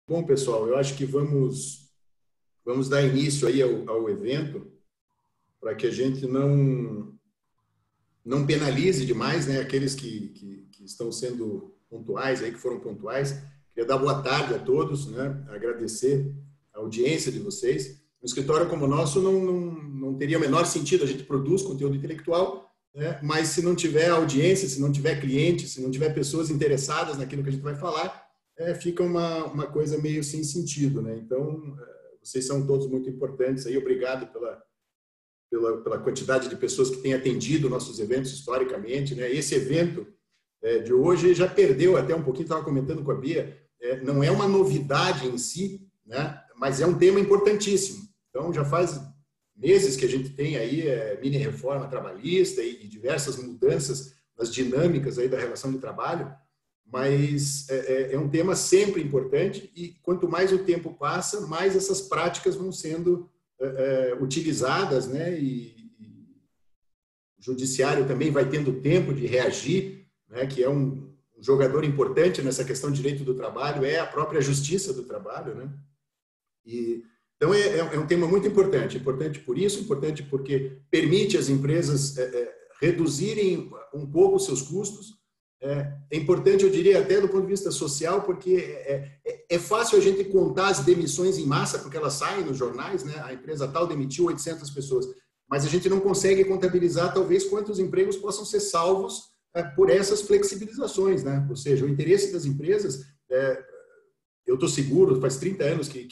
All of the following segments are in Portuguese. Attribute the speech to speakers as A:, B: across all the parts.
A: Bom, pessoal, eu acho que vamos dar início aí ao evento para que a gente não penalize demais, né, aqueles que estão sendo pontuais, aí, que foram pontuais. Queria dar boa tarde a todos, né, agradecer a audiência de vocês. Um escritório como o nosso não teria o menor sentido, a gente produz conteúdo intelectual, né, mas se não tiver audiência, se não tiver cliente, se não tiver pessoas interessadas naquilo que a gente vai falar, fica uma coisa meio sem sentido, né? Então, vocês são todos muito importantes aí. Obrigado pela quantidade de pessoas que têm atendido nossos eventos historicamente, né? Esse evento de hoje já perdeu até um pouquinho, estava comentando com a Bia, não é uma novidade em si, né? Mas é um tema importantíssimo. Então, já faz meses que a gente tem aí mini reforma trabalhista e diversas mudanças nas dinâmicas aí da relação de trabalho, mas é um tema sempre importante e quanto mais o tempo passa, mais essas práticas vão sendo utilizadas, né? E o judiciário também vai tendo tempo de reagir, né? Que é um jogador importante nessa questão de direito do trabalho, é a própria justiça do trabalho, né? Então, é um tema muito importante por isso, importante porque permite às empresas reduzirem um pouco os seus custos. É importante, eu diria, até do ponto de vista social, porque é fácil a gente contar as demissões em massa, porque elas saem nos jornais, né? A empresa tal demitiu 800 pessoas, mas a gente não consegue contabilizar, talvez, quantos empregos possam ser salvos por essas flexibilizações, né? Ou seja, o interesse das empresas, eu estou seguro, faz 30 anos que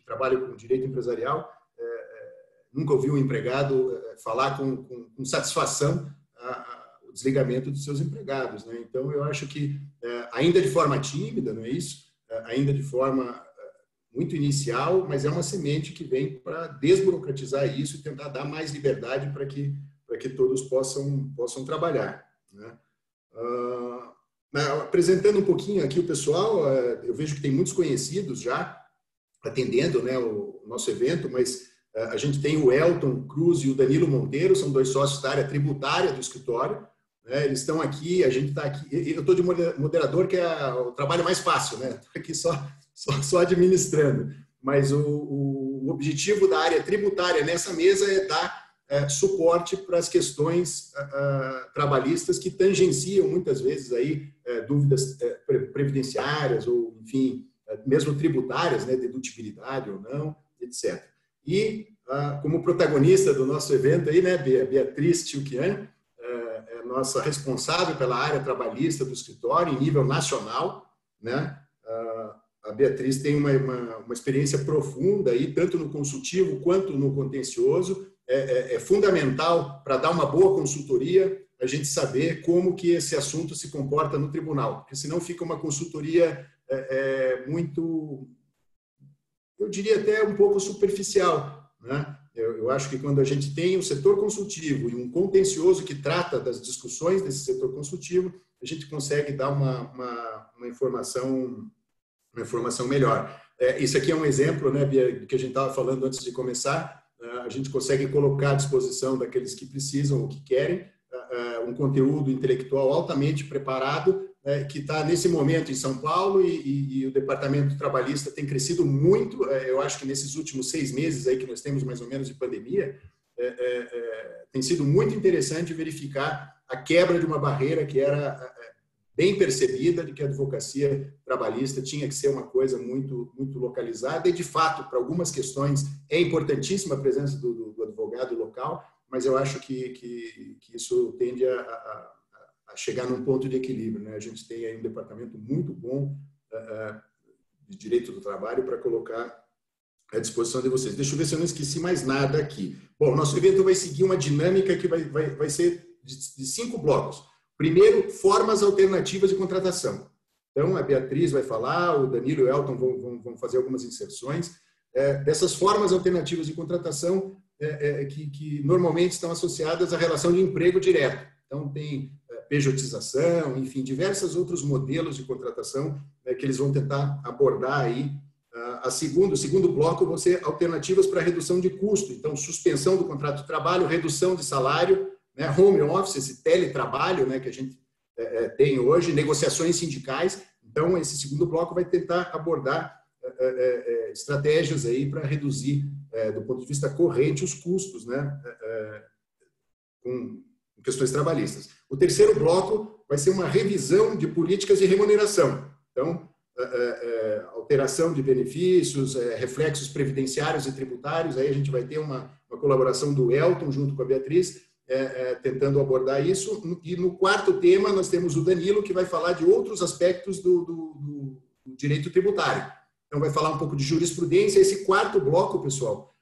A: trabalho com direito empresarial, nunca ouvi um empregado falar com satisfação o desligamento dos seus empregados, né? Então, eu acho que, ainda de forma tímida, não é isso? Ainda de forma muito inicial, mas é uma semente que vem para desburocratizar isso e tentar dar mais liberdade para que todos possam trabalhar, né? Apresentando um pouquinho aqui o pessoal, eu vejo que tem muitos conhecidos já atendendo, né, o nosso evento, mas a gente tem o Elton Cruz e o Danilo Monteiro, são dois sócios da área tributária do escritório, né? Eles estão aqui, a gente está aqui, eu estou de moderador, que é o trabalho mais fácil, né? Estou aqui só administrando, mas o objetivo da área tributária nessa mesa é dar suporte para as questões trabalhistas que tangenciam muitas vezes aí dúvidas previdenciárias ou, enfim, mesmo tributárias, né, dedutibilidade ou não, etc. E, como protagonista do nosso evento aí, né, Beatriz Tilquian, é nossa responsável pela área trabalhista do escritório em nível nacional, né? A Beatriz tem uma experiência profunda aí, tanto no consultivo quanto no contencioso. É fundamental para dar uma boa consultoria a gente saber como que esse assunto se comporta no tribunal, porque senão fica uma consultoria muito, eu diria até um pouco superficial, né? Eu acho que quando a gente tem um setor consultivo e um contencioso que trata das discussões desse setor consultivo, a gente consegue dar uma informação melhor. Isso aqui é um exemplo, né, Bia, do que a gente estava falando antes de começar. A gente consegue colocar à disposição daqueles que precisam ou que querem um conteúdo intelectual altamente preparado, que está nesse momento em São Paulo e o departamento trabalhista tem crescido muito. Eu acho que nesses últimos 6 meses aí que nós temos mais ou menos de pandemia, tem sido muito interessante verificar a quebra de uma barreira que era bem percebida, de que a advocacia trabalhista tinha que ser uma coisa muito, muito localizada e, de fato, para algumas questões é importantíssima a presença do advogado local, mas eu acho que isso tende a chegar num ponto de equilíbrio, né? A gente tem aí um departamento muito bom de direito do trabalho para colocar à disposição de vocês. Deixa eu ver se eu não esqueci mais nada aqui. Bom, nosso evento vai seguir uma dinâmica que vai ser de 5 blocos. Primeiro, formas alternativas de contratação. Então, a Beatriz vai falar, o Danilo e o Elton vão fazer algumas inserções dessas formas alternativas de contratação que normalmente estão associadas à relação de emprego direto. Então, tem pejotização, enfim, diversos outros modelos de contratação que eles vão tentar abordar aí. O segundo bloco vão ser alternativas para redução de custo. Então, suspensão do contrato de trabalho, redução de salário, né, home office, esse teletrabalho, né, que a gente tem hoje, negociações sindicais. Então, esse segundo bloco vai tentar abordar estratégias aí para reduzir, do ponto de vista corrente, os custos, né, com questões trabalhistas. O terceiro bloco vai ser uma revisão de políticas de remuneração. Então, alteração de benefícios, reflexos previdenciários e tributários. Aí a gente vai ter uma colaboração do Elton junto com a Beatriz, tentando abordar isso. E no quarto tema nós temos o Danilo, que vai falar de outros aspectos do direito tributário. Então vai falar um pouco de jurisprudência. Esse quarto bloco, pessoal,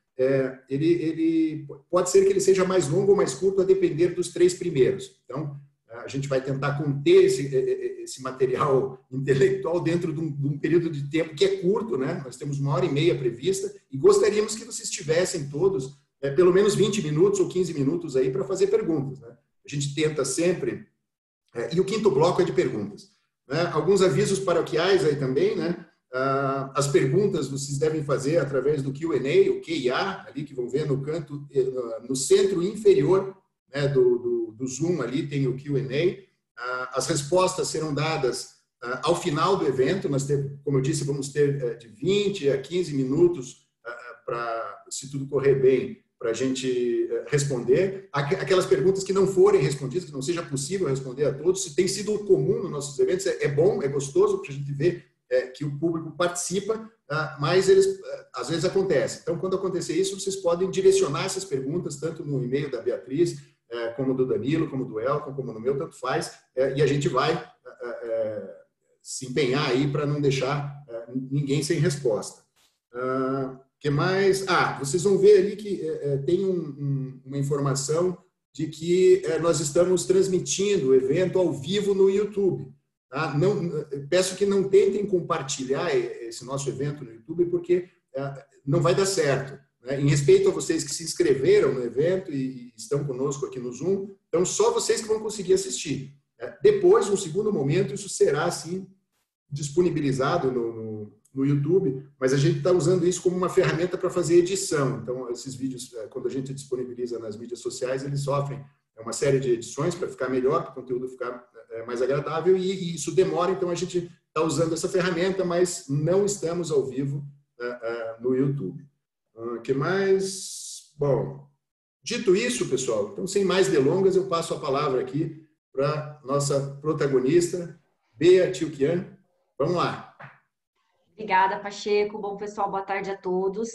A: ele pode ser que ele seja mais longo ou mais curto, a depender dos três primeiros. Então, a gente vai tentar conter esse material intelectual dentro de um período de tempo que é curto, né? Nós temos 1h30 prevista e gostaríamos que vocês tivessem todos pelo menos 20 minutos ou 15 minutos aí para fazer perguntas, né? A gente tenta sempre... e o quinto bloco é de perguntas, né? Alguns avisos paroquiais aí também, né? As perguntas vocês devem fazer através do Q&A, o QIA, ali que vão ver no canto, no centro inferior, né, do Zoom, ali tem o Q&A. As respostas serão dadas ao final do evento. Nós temos, como eu disse, vamos ter de 20 a 15 minutos para, se tudo correr bem, para a gente responder. Aquelas perguntas que não forem respondidas, que não seja possível responder a todos, se tem sido comum nos nossos eventos, é bom, é gostoso para a gente ver que o público participa, mas eles às vezes acontece. Então, quando acontecer isso, vocês podem direcionar essas perguntas, tanto no e-mail da Beatriz, como do Danilo, como do Elton, como no meu, tanto faz, e a gente vai se empenhar aí para não deixar ninguém sem resposta. Que mais? Vocês vão ver ali que tem uma informação de que nós estamos transmitindo o evento ao vivo no YouTube. Não, peço que não tentem compartilhar esse nosso evento no YouTube, porque não vai dar certo, né? Em respeito a vocês que se inscreveram no evento e estão conosco aqui no Zoom, então só vocês que vão conseguir assistir. Depois, no segundo momento, isso será assim disponibilizado no YouTube, mas a gente está usando isso como uma ferramenta para fazer edição. Então, esses vídeos, quando a gente disponibiliza nas mídias sociais, eles sofrem uma série de edições para ficar melhor, para o conteúdo ficar mais agradável, e isso demora. Então, a gente está usando essa ferramenta, mas não estamos ao vivo no YouTube. O que mais? Bom, dito isso, pessoal, então, sem mais delongas, eu passo a palavra aqui para nossa protagonista, Bea Tilquian. Vamos lá.
B: Obrigada, Pacheco. Bom, pessoal, boa tarde a todos.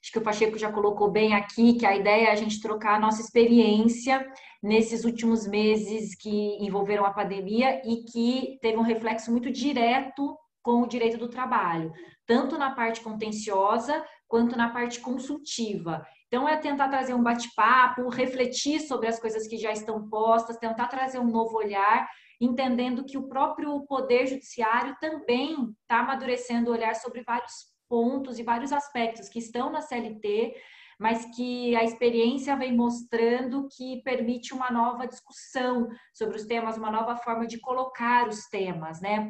B: Acho que o Pacheco já colocou bem aqui que a ideia é a gente trocar a nossa experiência nesses últimos meses que envolveram a pandemia e que teve um reflexo muito direto com o direito do trabalho, tanto na parte contenciosa quanto na parte consultiva. Então, é tentar trazer um bate-papo, refletir sobre as coisas que já estão postas, tentar trazer um novo olhar, entendendo que o próprio Poder Judiciário também está amadurecendo o olhar sobre vários pontos e vários aspectos que estão na CLT, mas que a experiência vem mostrando que permite uma nova discussão sobre os temas, uma nova forma de colocar os temas, né?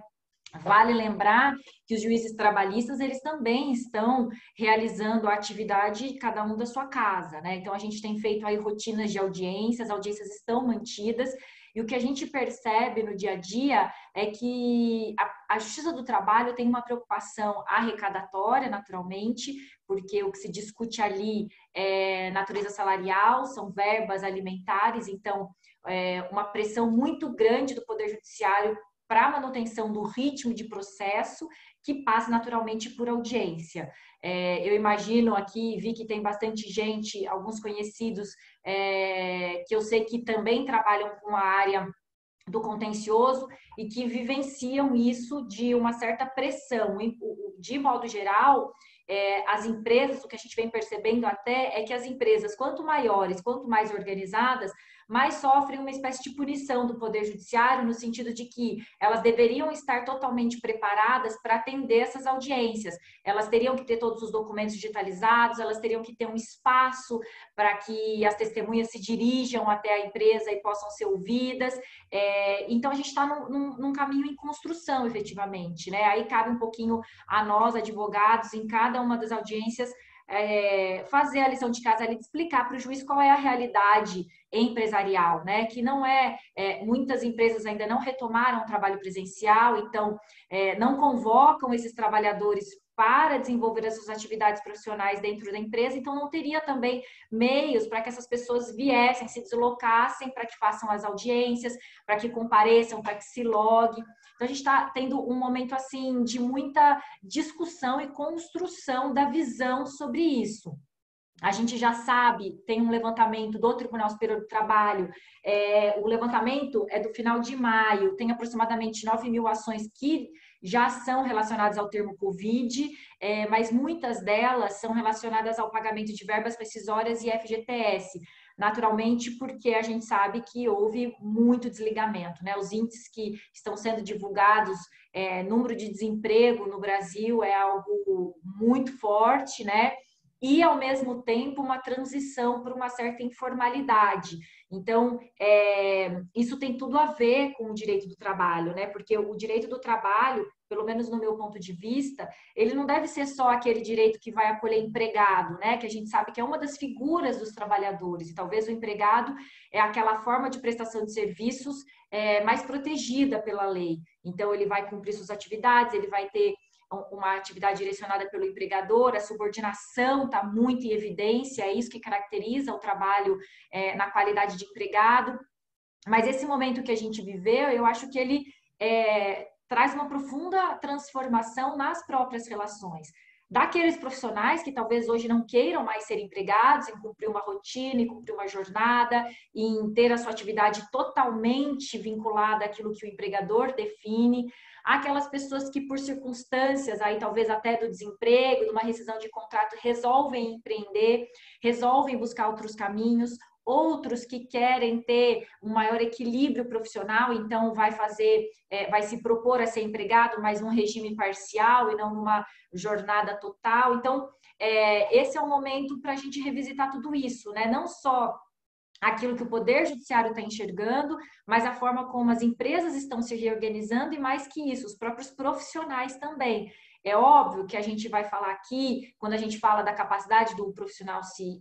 B: Vale lembrar que os juízes trabalhistas, eles também estão realizando a atividade cada um da sua casa, né? Então, a gente tem feito aí rotinas de audiências, as audiências estão mantidas, e o que a gente percebe no dia a dia é que a Justiça do Trabalho tem uma preocupação arrecadatória, naturalmente, porque o que se discute ali é natureza salarial, são verbas alimentares, então, uma pressão muito grande do Poder Judiciário para a manutenção do ritmo de processo, que passa naturalmente por audiência. Eu imagino aqui, vi que tem bastante gente, alguns conhecidos, que eu sei que também trabalham com a área do contencioso e que vivenciam isso de uma certa pressão. De modo geral, as empresas, o que a gente vem percebendo até é que as empresas, quanto maiores, quanto mais organizadas, mais sofrem uma espécie de punição do Poder Judiciário, no sentido de que elas deveriam estar totalmente preparadas para atender essas audiências. Elas teriam que ter todos os documentos digitalizados, elas teriam que ter um espaço para que as testemunhas se dirijam até a empresa e possam ser ouvidas. Então, a gente está num caminho em construção, efetivamente, né? Aí cabe um pouquinho a nós, advogados, em cada uma das audiências, fazer a lição de casa ali, de explicar para o juiz qual é a realidade empresarial, né? Que não muitas empresas ainda não retomaram o trabalho presencial, então não convocam esses trabalhadores para desenvolver as suas atividades profissionais dentro da empresa, então não teria também meios para que essas pessoas viessem, se deslocassem, para que façam as audiências, para que compareçam, para que se loguem. Então, a gente está tendo um momento, assim, de muita discussão e construção da visão sobre isso. A gente já sabe, tem um levantamento do Tribunal Superior do Trabalho, o levantamento é do final de maio, tem aproximadamente 9.000 ações que já são relacionadas ao termo Covid, mas muitas delas são relacionadas ao pagamento de verbas rescisórias e FGTS, naturalmente porque a gente sabe que houve muito desligamento, né? Os índices que estão sendo divulgados, número de desemprego no Brasil é algo muito forte, né? E, ao mesmo tempo, uma transição para uma certa informalidade. Então, isso tem tudo a ver com o direito do trabalho, né? Porque o direito do trabalho, pelo menos no meu ponto de vista, ele não deve ser só aquele direito que vai acolher empregado, né? Que a gente sabe que é uma das figuras dos trabalhadores. E talvez o empregado é aquela forma de prestação de serviços mais protegida pela lei. Então, ele vai cumprir suas atividades, ele vai ter uma atividade direcionada pelo empregador, a subordinação está muito em evidência, é isso que caracteriza o trabalho na qualidade de empregado. Mas esse momento que a gente viveu, eu acho que ele traz uma profunda transformação nas próprias relações. Daqueles profissionais que talvez hoje não queiram mais ser empregados, em cumprir uma rotina, em cumprir uma jornada, em ter a sua atividade totalmente vinculada àquilo que o empregador define, aquelas pessoas que por circunstâncias, aí talvez até do desemprego, de uma rescisão de contrato, resolvem empreender, resolvem buscar outros caminhos, outros que querem ter um maior equilíbrio profissional, então vai se propor a ser empregado, mas num regime parcial e não numa jornada total. Então, esse é o momento para a gente revisitar tudo isso, né? Não só aquilo que o Poder Judiciário está enxergando, mas a forma como as empresas estão se reorganizando e, mais que isso, os próprios profissionais também. É óbvio que a gente vai falar aqui, quando a gente fala da capacidade do profissional se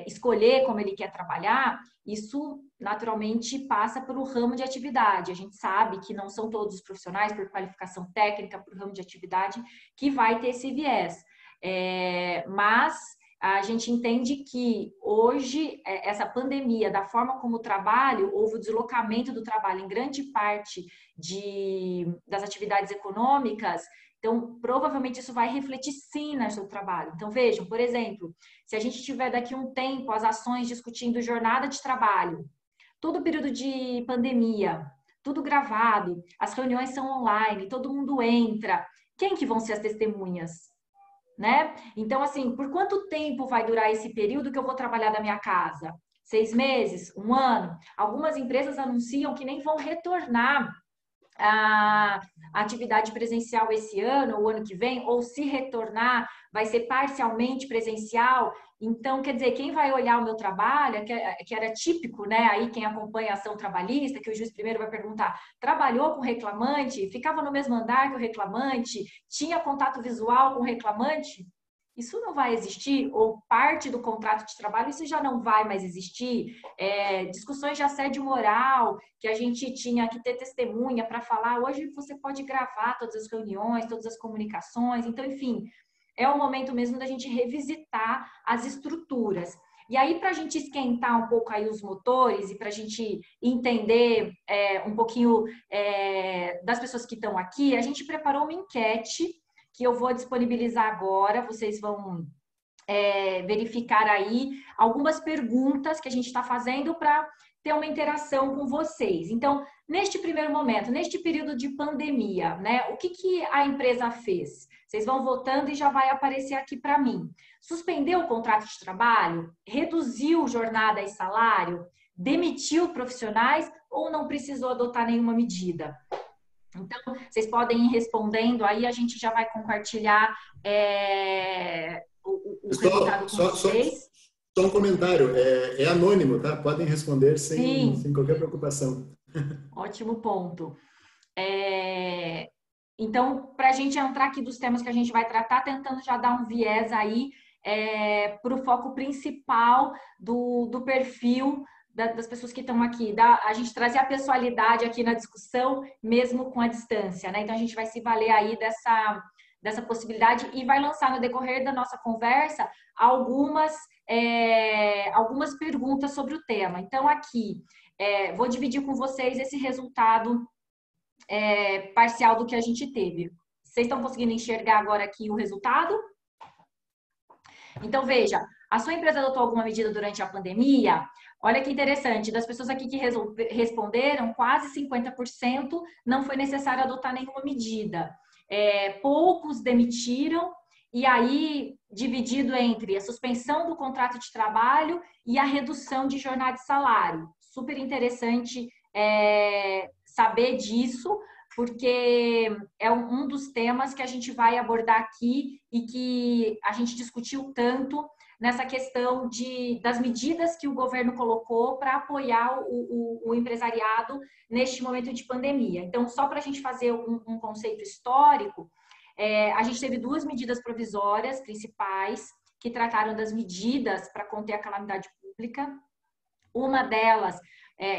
B: escolher como ele quer trabalhar, isso naturalmente passa pelo ramo de atividade. A gente sabe que não são todos os profissionais, por qualificação técnica, por ramo de atividade, que vai ter esse viés. Mas a gente entende que hoje essa pandemia, da forma como o trabalho, houve o deslocamento do trabalho em grande parte das atividades econômicas, então provavelmente isso vai refletir sim no seu trabalho. Então vejam, por exemplo, se a gente tiver daqui um tempo as ações discutindo jornada de trabalho, todo período de pandemia, tudo gravado, as reuniões são online, todo mundo entra, quem que vão ser as testemunhas? Né? Então, assim, por quanto tempo vai durar esse período que eu vou trabalhar da minha casa? 6 meses? 1 ano? Algumas empresas anunciam que nem vão retornar a atividade presencial esse ano ou ano que vem, ou se retornar, vai ser parcialmente presencial. Então, quer dizer, quem vai olhar o meu trabalho, que era típico, né? Aí quem acompanha a ação trabalhista, que o juiz primeiro vai perguntar, trabalhou com o reclamante? Ficava no mesmo andar que o reclamante? Tinha contato visual com o reclamante? Isso não vai existir, ou parte do contrato de trabalho, isso já não vai mais existir. Discussões de assédio moral, que a gente tinha que ter testemunha para falar, hoje você pode gravar todas as reuniões, todas as comunicações, então, enfim, é o momento mesmo da gente revisitar as estruturas. E aí, para a gente esquentar um pouco aí os motores e para a gente entender um pouquinho das pessoas que estão aqui, a gente preparou uma enquete que eu vou disponibilizar agora, vocês vão verificar aí algumas perguntas que a gente está fazendo para ter uma interação com vocês. Então, neste primeiro momento, neste período de pandemia, né, o que a empresa fez? Vocês vão votando e já vai aparecer aqui para mim. Suspendeu o contrato de trabalho? Reduziu jornada e salário? Demitiu profissionais ou não precisou adotar nenhuma medida? Então, vocês podem ir respondendo, aí a gente já vai compartilhar o resultado com vocês.
A: Só um comentário, é anônimo, tá? Podem responder sem qualquer preocupação.
B: Ótimo ponto. Então, para a gente entrar aqui dos temas que a gente vai tratar, tentando já dar um viés aí para o foco principal do perfil das pessoas que estão aqui, a gente trazer a pessoalidade aqui na discussão, mesmo com a distância, né? Então, a gente vai se valer aí dessa possibilidade e vai lançar no decorrer da nossa conversa algumas perguntas sobre o tema. Então, aqui, vou dividir com vocês esse resultado parcial do que a gente teve. Vocês estão conseguindo enxergar agora aqui o resultado? Então, veja, a sua empresa adotou alguma medida durante a pandemia? Olha que interessante, das pessoas aqui que responderam, quase 50% não foi necessário adotar nenhuma medida. Poucos demitiram, e aí dividido entre a suspensão do contrato de trabalho e a redução de jornada de salário. Super interessante saber disso, porque é um dos temas que a gente vai abordar aqui e que a gente discutiu tanto nessa questão das medidas que o governo colocou para apoiar o empresariado neste momento de pandemia. Então, só para a gente fazer um conceito histórico, a gente teve 2 medidas provisórias principais que trataram das medidas para conter a calamidade pública. Uma delas,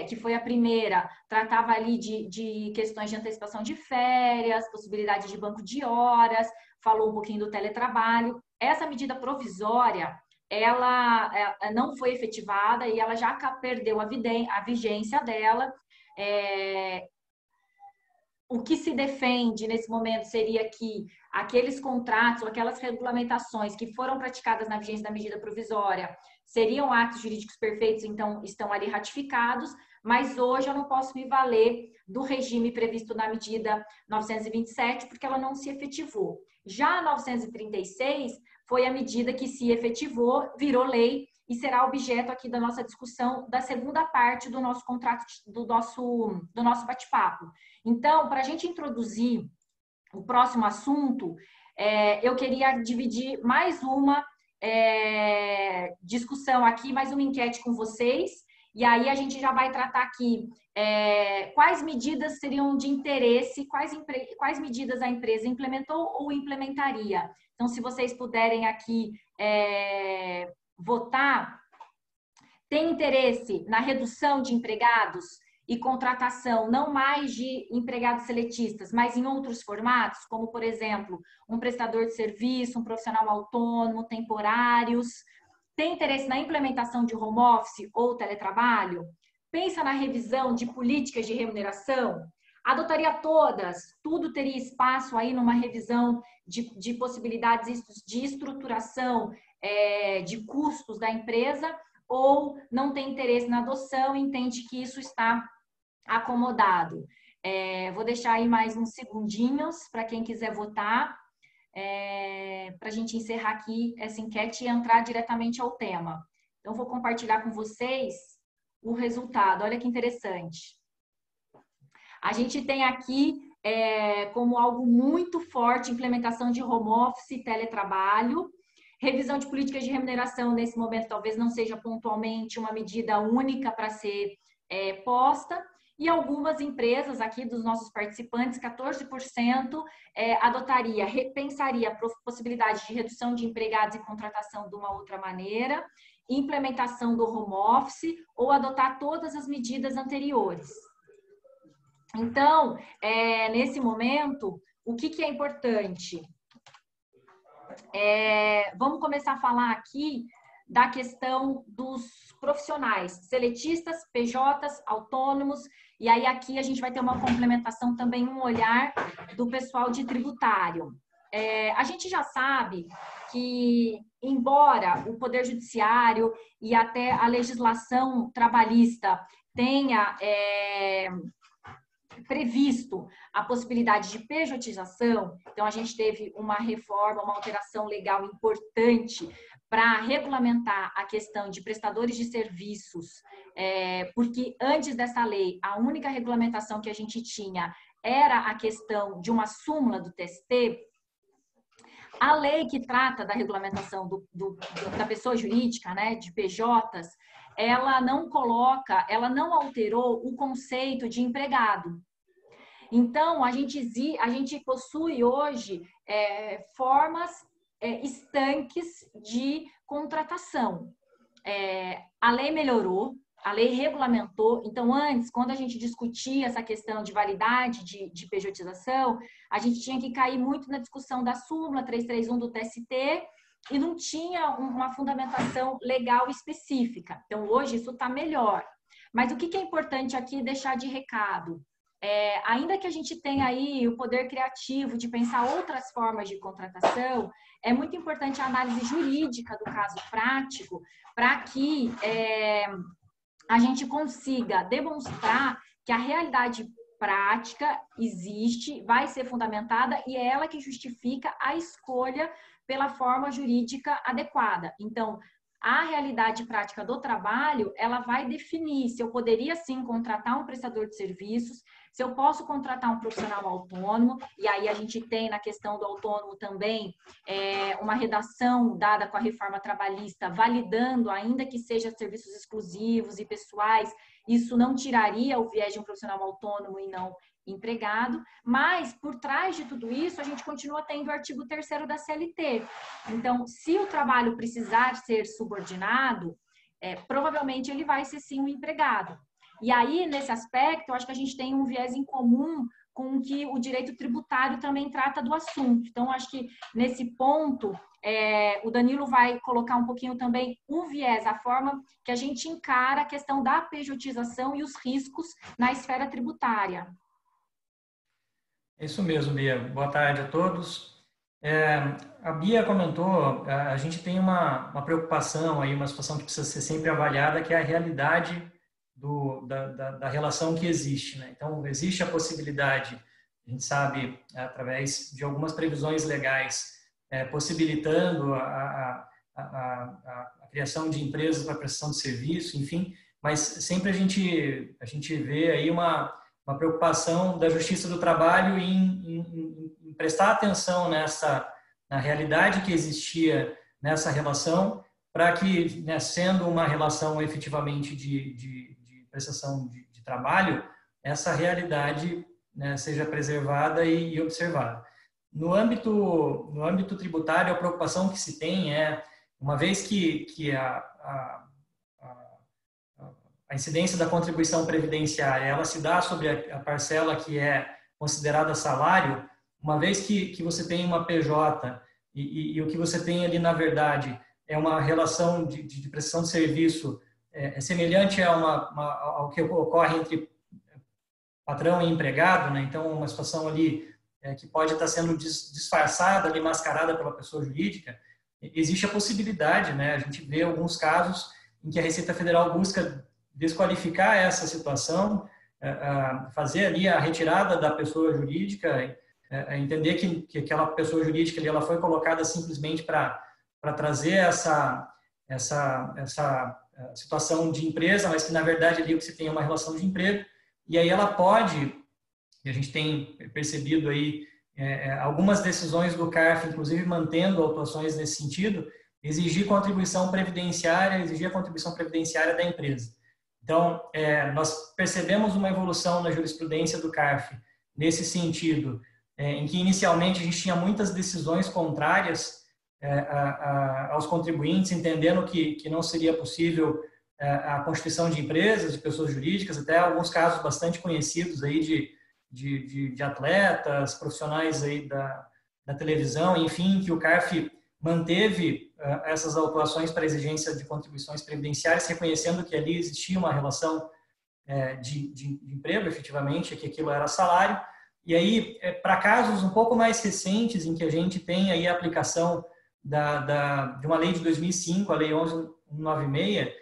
B: que foi a primeira, tratava ali de questões de antecipação de férias, possibilidade de banco de horas, falou um pouquinho do teletrabalho. Essa medida provisória, ela não foi efetivada e ela já perdeu a vigência dela. O que se defende nesse momento seria que aqueles contratos ou aquelas regulamentações que foram praticadas na vigência da medida provisória seriam atos jurídicos perfeitos, então estão ali ratificados, mas hoje eu não posso me valer do regime previsto na medida 927, porque ela não se efetivou. Já a 936 foi a medida que se efetivou, virou lei e será objeto aqui da nossa discussão da segunda parte do nosso contrato, do nosso bate-papo. Então, para a gente introduzir o próximo assunto, eu queria dividir mais uma discussão aqui, mais uma enquete com vocês, e aí a gente já vai tratar aqui quais medidas seriam de interesse, quais medidas a empresa implementou ou implementaria. Então, se vocês puderem aqui votar, tem interesse na redução de empregados e contratação não mais de empregados seletistas, mas em outros formatos, como, por exemplo, um prestador de serviço, um profissional autônomo, temporários. Tem interesse na implementação de home office ou teletrabalho? Pensa na revisão de políticas de remuneração? Adotaria todas? Tudo teria espaço aí numa revisão de possibilidades de estruturação de custos da empresa? Ou não tem interesse na adoção e entende que isso está acomodado? Vou deixar aí mais uns segundinhos para quem quiser votar, para a gente encerrar aqui essa enquete e entrar diretamente ao tema. Então, vou compartilhar com vocês o resultado. Olha que interessante. A gente tem aqui como algo muito forte implementação de home office e teletrabalho. Revisão de políticas de remuneração, nesse momento, talvez não seja pontualmente uma medida única para ser posta. E algumas empresas aqui dos nossos participantes, 14%, repensaria a possibilidade de redução de empregados e contratação de uma outra maneira, implementação do home office ou adotar todas as medidas anteriores. Então, nesse momento, o que é importante? Vamos começar a falar aqui da questão dos profissionais, seletistas, PJs, autônomos, e aí aqui a gente vai ter uma complementação também, um olhar do pessoal de tributário. A gente já sabe que, embora o Poder Judiciário e até a legislação trabalhista tenha previsto a possibilidade de pejotização, então a gente teve uma reforma, uma alteração legal importante para regulamentar a questão de prestadores de serviços, porque antes dessa lei, a única regulamentação que a gente tinha era a questão de uma súmula do TST. A lei que trata da regulamentação da pessoa jurídica, né, de PJs, ela não alterou o conceito de empregado. Então, a gente possui hoje formas estanques de contratação. A lei melhorou, A lei regulamentou. Então, antes, quando a gente discutia essa questão de validade de pejotização, a gente tinha que cair muito na discussão da súmula 331 do TST e não tinha uma fundamentação legal específica. Então, hoje, isso está melhor. Mas o que é importante aqui deixar de recado? Ainda que a gente tenha aí o poder criativo de pensar outras formas de contratação, é muito importante a análise jurídica do caso prático para que a gente consiga demonstrar que a realidade prática existe, vai ser fundamentada e é ela que justifica a escolha pela forma jurídica adequada. Então, a realidade prática do trabalho, ela vai definir se eu poderia sim contratar um prestador de serviços, se eu posso contratar um profissional autônomo, e aí a gente tem na questão do autônomo também uma redação dada com a reforma trabalhista, validando, ainda que seja serviços exclusivos e pessoais, isso não tiraria o viés de um profissional autônomo e não empregado, mas por trás de tudo isso a gente continua tendo o artigo 3º da CLT. Então, se o trabalho precisar ser subordinado, provavelmente ele vai ser sim um empregado. E aí, nesse aspecto, eu acho que a gente tem um viés em comum com que o direito tributário também trata do assunto. Então, acho que nesse ponto, o Danilo vai colocar um pouquinho também o viés, a forma que a gente encara a questão da pejotização e os riscos na esfera tributária.
C: É isso mesmo, Bia. Boa tarde a todos. A Bia comentou, a gente tem uma preocupação, aí, uma situação que precisa ser sempre avaliada, que é a realidade da relação que existe, né? Então, existe a possibilidade, a gente sabe, através de algumas previsões legais, possibilitando a criação de empresas para prestação de serviço, enfim, mas sempre a gente vê aí uma preocupação da Justiça do Trabalho em prestar atenção na realidade que existia nessa relação, para que, né, sendo uma relação efetivamente de prestação de trabalho, essa realidade, né, seja preservada e observada. No âmbito tributário, a preocupação que se tem uma vez que a incidência da contribuição previdenciária, ela se dá sobre a parcela que é considerada salário, uma vez que você tem uma PJ e o que você tem ali, na verdade, é uma relação de prestação de serviço semelhante ao que ocorre entre patrão e empregado, né? Então, uma situação ali que pode estar sendo disfarçada, ali, mascarada pela pessoa jurídica, existe a possibilidade, né? A gente vê alguns casos em que a Receita Federal busca desqualificar essa situação, fazer ali a retirada da pessoa jurídica, entender que aquela pessoa jurídica ali, ela foi colocada simplesmente para trazer essa situação de empresa, mas que na verdade ali você tem uma relação de emprego, e aí ela pode, e a gente tem percebido aí algumas decisões do CARF, inclusive mantendo autuações nesse sentido, exigir a contribuição previdenciária da empresa. Então, nós percebemos uma evolução na jurisprudência do CARF nesse sentido, em que inicialmente a gente tinha muitas decisões contrárias aos contribuintes, entendendo que não seria possível a constituição de empresas, de pessoas jurídicas, até alguns casos bastante conhecidos aí de atletas, profissionais aí da televisão, enfim, que o CARF manteve essas autuações para exigência de contribuições previdenciárias, reconhecendo que ali existia uma relação de emprego, efetivamente, que aquilo era salário. E aí, para casos um pouco mais recentes, em que a gente tem aí a aplicação de uma lei de 2005, a Lei 11.196,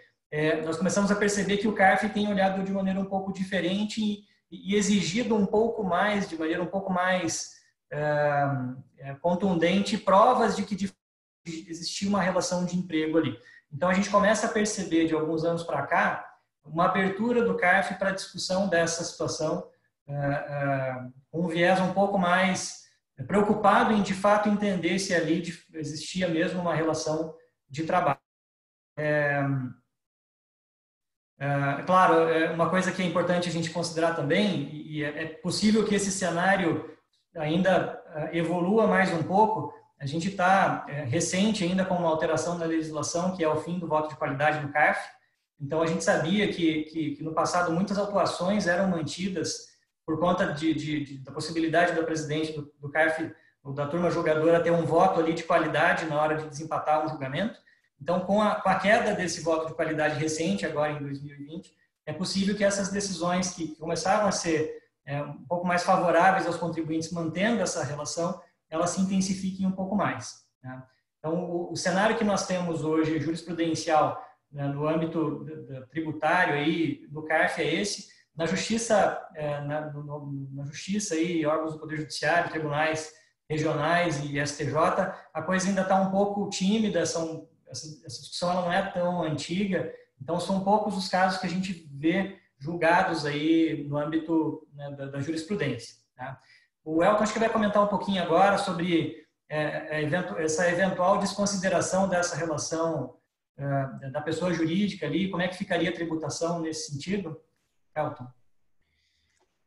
C: nós começamos a perceber que o CARF tem olhado de maneira um pouco diferente e exigido um pouco mais, de maneira um pouco mais contundente, provas de que existia uma relação de emprego ali. Então, a gente começa a perceber, de alguns anos para cá, uma abertura do CARF para a discussão dessa situação, com um viés um pouco mais preocupado em, de fato, entender se ali existia mesmo uma relação de trabalho. Claro, uma coisa que é importante a gente considerar também, e é possível que esse cenário ainda evolua mais um pouco. A gente está recente ainda com uma alteração na legislação, que é o fim do voto de qualidade no CARF, Então, a gente sabia que no passado muitas autuações eram mantidas por conta da possibilidade do presidente do CARF, ou da turma julgadora, ter um voto ali de qualidade na hora de desempatar um julgamento. Então, com a queda desse voto de qualidade recente, agora em 2020, é possível que essas decisões que começaram a ser um pouco mais favoráveis aos contribuintes, mantendo essa relação, elas se intensifiquem um pouco mais. Né? Então, o cenário que nós temos hoje, jurisprudencial, né, no âmbito tributário aí, do CARF é esse. Na Justiça, na Justiça e órgãos do Poder Judiciário, tribunais regionais e STJ, a coisa ainda está um pouco tímida, essa discussão ela não é tão antiga, então são poucos os casos que a gente vê julgados aí no âmbito, né, da jurisprudência. Tá? O Elton acho que vai comentar um pouquinho agora sobre essa eventual desconsideração dessa relação da pessoa jurídica ali, como é que ficaria a tributação nesse sentido? Elton.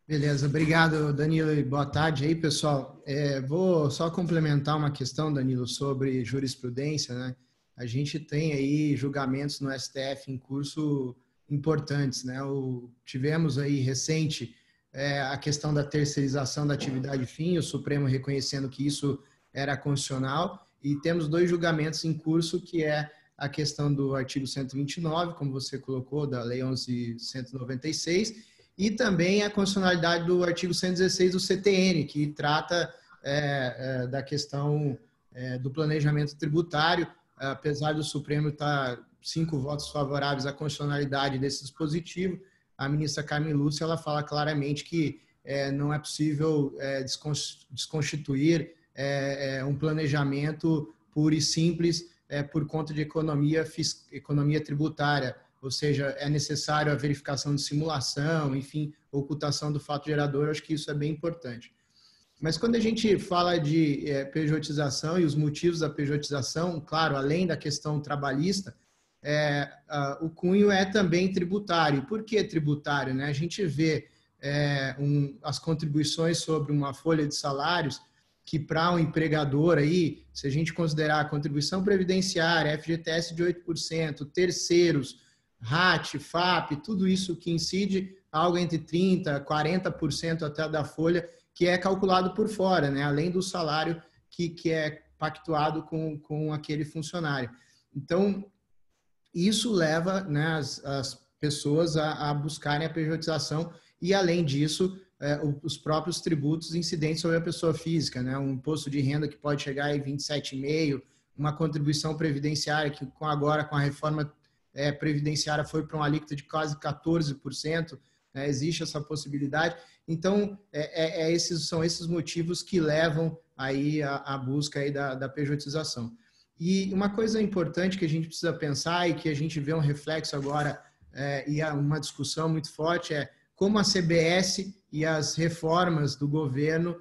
D: Beleza, obrigado, Danilo, e boa tarde aí, pessoal. Vou só complementar uma questão, Danilo, sobre jurisprudência, né? A gente tem aí julgamentos no STF em curso importantes, né? Tivemos aí recente a questão da terceirização da atividade fim, o Supremo reconhecendo que isso era constitucional, e temos 2 julgamentos em curso, que é a questão do artigo 129, como você colocou, da Lei 11.196, e também a constitucionalidade do artigo 116 do CTN, que trata da questão do planejamento tributário, apesar do Supremo estar 5 votos favoráveis à constitucionalidade desse dispositivo, a ministra Carmen Lúcia ela fala claramente que não é possível desconstituir um planejamento puro e simples por conta de economia tributária, ou seja, é necessário a verificação de simulação, enfim, ocultação do fato gerador, acho que isso é bem importante. Mas quando a gente fala de pejotização e os motivos da pejotização, claro, além da questão trabalhista, o cunho é também tributário. Por que tributário? Né? A gente vê as contribuições sobre uma folha de salários que para um empregador aí, se a gente considerar a contribuição previdenciária, FGTS de 8%, terceiros, RAT, FAP, tudo isso que incide algo entre 30%, 40% até da folha, que é calculado por fora, né? Além do salário que é pactuado com aquele funcionário. Então, isso leva, né, as pessoas a buscarem a pejotização e, além disso, os próprios tributos incidentes sobre a pessoa física, né? Um imposto de renda que pode chegar em 27,5%, uma contribuição previdenciária que agora com a reforma previdenciária foi para uma alíquota de quase 14%, existe essa possibilidade. Então, são esses motivos que levam aí a busca aí da pejotização. E uma coisa importante que a gente precisa pensar e que a gente vê um reflexo agora e uma discussão muito forte é como a CBS e as reformas do governo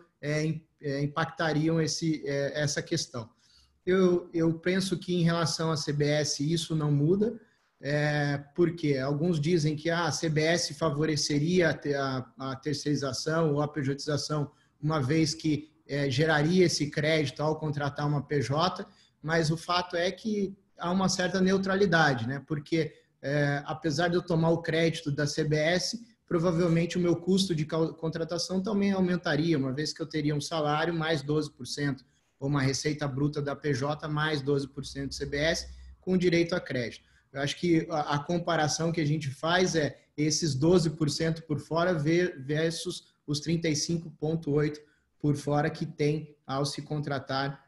D: impactariam essa questão. Eu penso que em relação à CBS isso não muda, porque alguns dizem que a CBS favoreceria a terceirização ou a pejotização, uma vez que geraria esse crédito ao contratar uma PJ, mas o fato é que há uma certa neutralidade, né? Porque apesar de eu tomar o crédito da CBS, provavelmente o meu custo de contratação também aumentaria, uma vez que eu teria um salário mais 12%, ou uma receita bruta da PJ mais 12% de CBS, com direito a crédito. Eu acho que a comparação que a gente faz é esses 12% por fora versus os 35,8% por fora que tem ao se contratar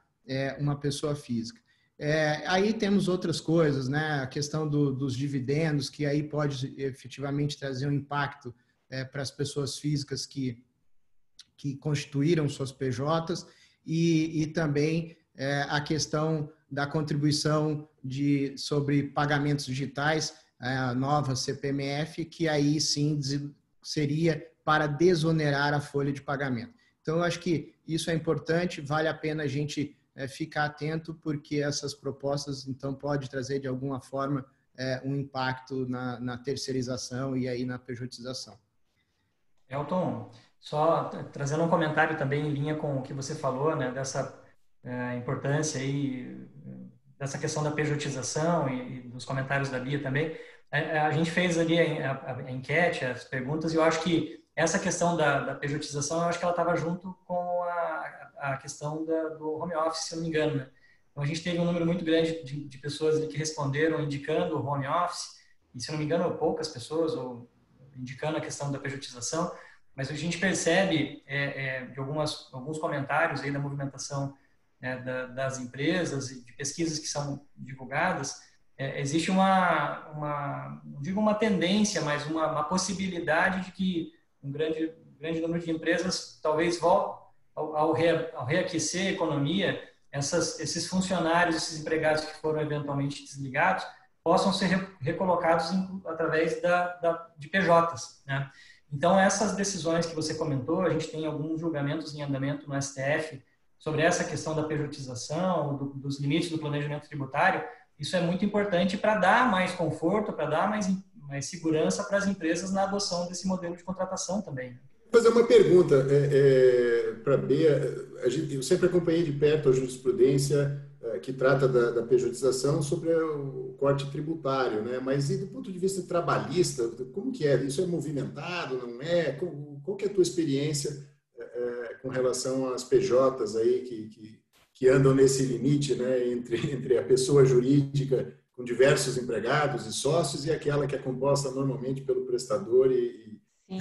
D: uma pessoa física. Aí temos outras coisas, né? A questão dos dividendos, que aí pode efetivamente trazer um impacto para as pessoas físicas que constituíram suas PJs e também a questão da contribuição sobre pagamentos digitais, a nova CPMF, que aí sim seria para desonerar a folha de pagamento. Então, eu acho que isso é importante, vale a pena a gente ficar atento, porque essas propostas, então, podem trazer, de alguma forma, um impacto na terceirização e aí na pejotização.
C: Elton, só trazendo um comentário também em linha com o que você falou, né, dessa importância aí, dessa questão da pejotização e dos comentários da Bia também, A gente fez ali a enquete, as perguntas, e eu acho que essa questão da pejotização, eu acho que ela estava junto com a questão do home office, se eu não me engano, né? Então, a gente teve um número muito grande de pessoas ali que responderam indicando o home office, e se eu não me engano, poucas pessoas, ou indicando a questão da pejotização, mas a gente percebe de alguns comentários aí da movimentação das empresas e de pesquisas que são divulgadas, existe não digo uma tendência, mas uma possibilidade de que um grande número de empresas talvez ao reaquecer a economia, esses funcionários, esses empregados que foram eventualmente desligados, possam ser recolocados através de PJs, né? Então, essas decisões que você comentou, a gente tem alguns julgamentos em andamento no STF sobre essa questão da pejotização, dos limites do planejamento tributário. Isso é muito importante para dar mais conforto, para dar mais segurança para as empresas na adoção desse modelo de contratação também.
A: Vou fazer uma pergunta para a Bea. Eu sempre acompanhei de perto a jurisprudência que trata da pejotização sobre o corte tributário, né? Mas e do ponto de vista trabalhista, como que é? Isso é movimentado, não é? Qual que é a tua experiência com relação às PJs aí que andam nesse limite, né? Entre a pessoa jurídica com diversos empregados e sócios e aquela que é composta normalmente pelo prestador e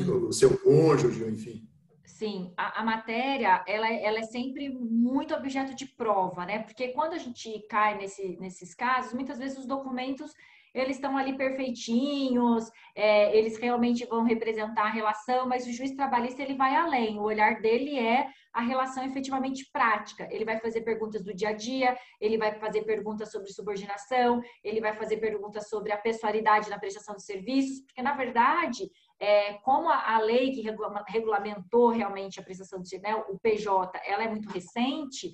A: o seu cônjuge, enfim.
B: Sim, a matéria, ela é sempre muito objeto de prova, né? Porque quando a gente cai nesses casos, muitas vezes os documentos, eles estão ali perfeitinhos, eles realmente vão representar a relação, mas o juiz trabalhista, ele vai além. O olhar dele é a relação efetivamente prática. Ele vai fazer perguntas do dia a dia, ele vai fazer perguntas sobre subordinação, ele vai fazer perguntas sobre a pessoalidade na prestação de serviços, porque, na verdade, como a lei que regulamentou realmente a prestação de serviços, né, o PJ, ela é muito recente,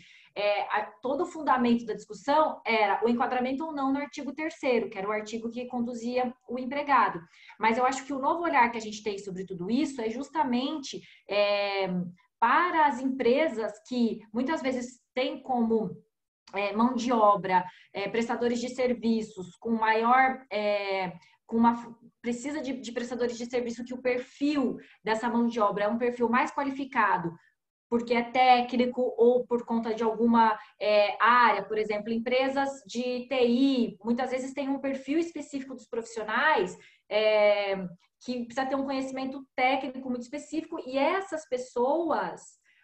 B: todo o fundamento da discussão era o enquadramento ou não no artigo 3º, que era o artigo que conduzia o empregado. Mas eu acho que o novo olhar que a gente tem sobre tudo isso é justamente para as empresas que muitas vezes têm como mão de obra prestadores de serviços com maior... precisa de prestadores de serviço que o perfil dessa mão de obra é um perfil mais qualificado, porque é técnico ou por conta de alguma área, por exemplo, empresas de TI, muitas vezes tem um perfil específico dos profissionais que precisa ter um conhecimento técnico muito específico, e essas pessoas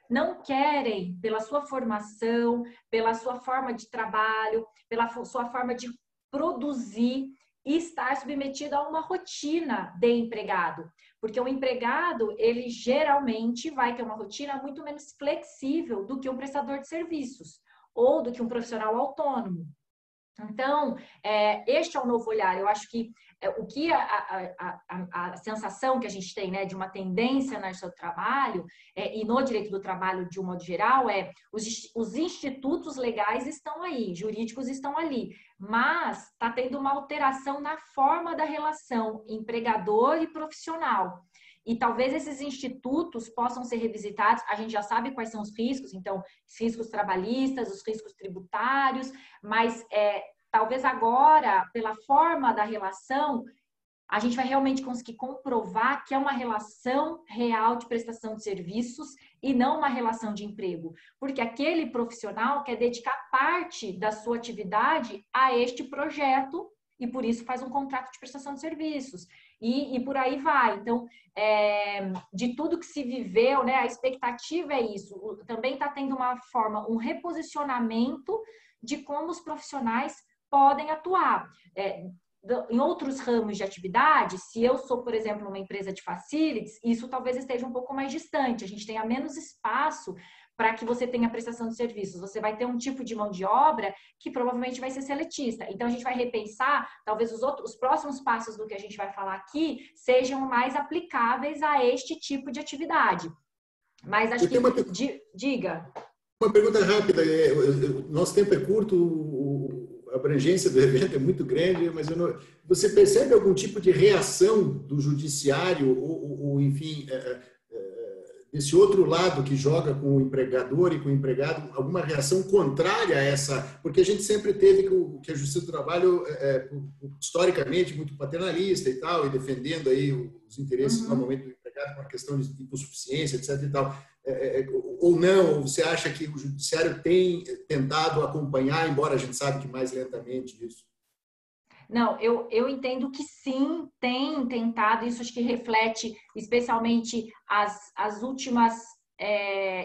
B: não querem, pela sua formação, pela sua forma de trabalho, pela sua forma de produzir, e estar submetido a uma rotina de empregado. Porque o empregado, ele geralmente vai ter uma rotina muito menos flexível do que um prestador de serviços ou do que um profissional autônomo. Então, este é o novo olhar. Eu acho que o que a sensação que a gente tem, né, de uma tendência no seu trabalho e no direito do trabalho de um modo geral os institutos legais estão aí, jurídicos estão ali, mas está tendo uma alteração na forma da relação empregador e profissional. E talvez esses institutos possam ser revisitados. A gente já sabe quais são os riscos, então, os riscos trabalhistas, os riscos tributários, mas talvez agora, pela forma da relação, a gente vai realmente conseguir comprovar que é uma relação real de prestação de serviços e não uma relação de emprego. Porque aquele profissional quer dedicar parte da sua atividade a este projeto e, por isso, faz um contrato de prestação de serviços. E por aí vai. Então, de tudo que se viveu, né, a expectativa é isso. Também está tendo um reposicionamento de como os profissionais podem atuar. Em outros ramos de atividade, se eu sou, por exemplo, uma empresa de facilities, isso talvez esteja um pouco mais distante. A gente tenha menos espaço para que você tenha prestação de serviços. Você vai ter um tipo de mão de obra que provavelmente vai ser seletista. Então, a gente vai repensar, talvez os próximos passos do que a gente vai falar aqui sejam mais aplicáveis a este tipo de atividade. Mas acho que... Diga.
A: Uma pergunta rápida. Nosso tempo é curto, a abrangência do evento é muito grande, mas você percebe algum tipo de reação do judiciário ou enfim... desse outro lado que joga com o empregador e com o empregado, alguma reação contrária a essa? Porque a gente sempre teve que a Justiça do Trabalho historicamente muito paternalista e tal, e defendendo aí os interesses normalmente do empregado com a questão de hipossuficiência, etc. e tal. Ou não? Ou você acha que o Judiciário tem tentado acompanhar, embora a gente sabe que mais lentamente isso?
B: Não, eu entendo que sim, tem tentado, isso acho que reflete especialmente as últimas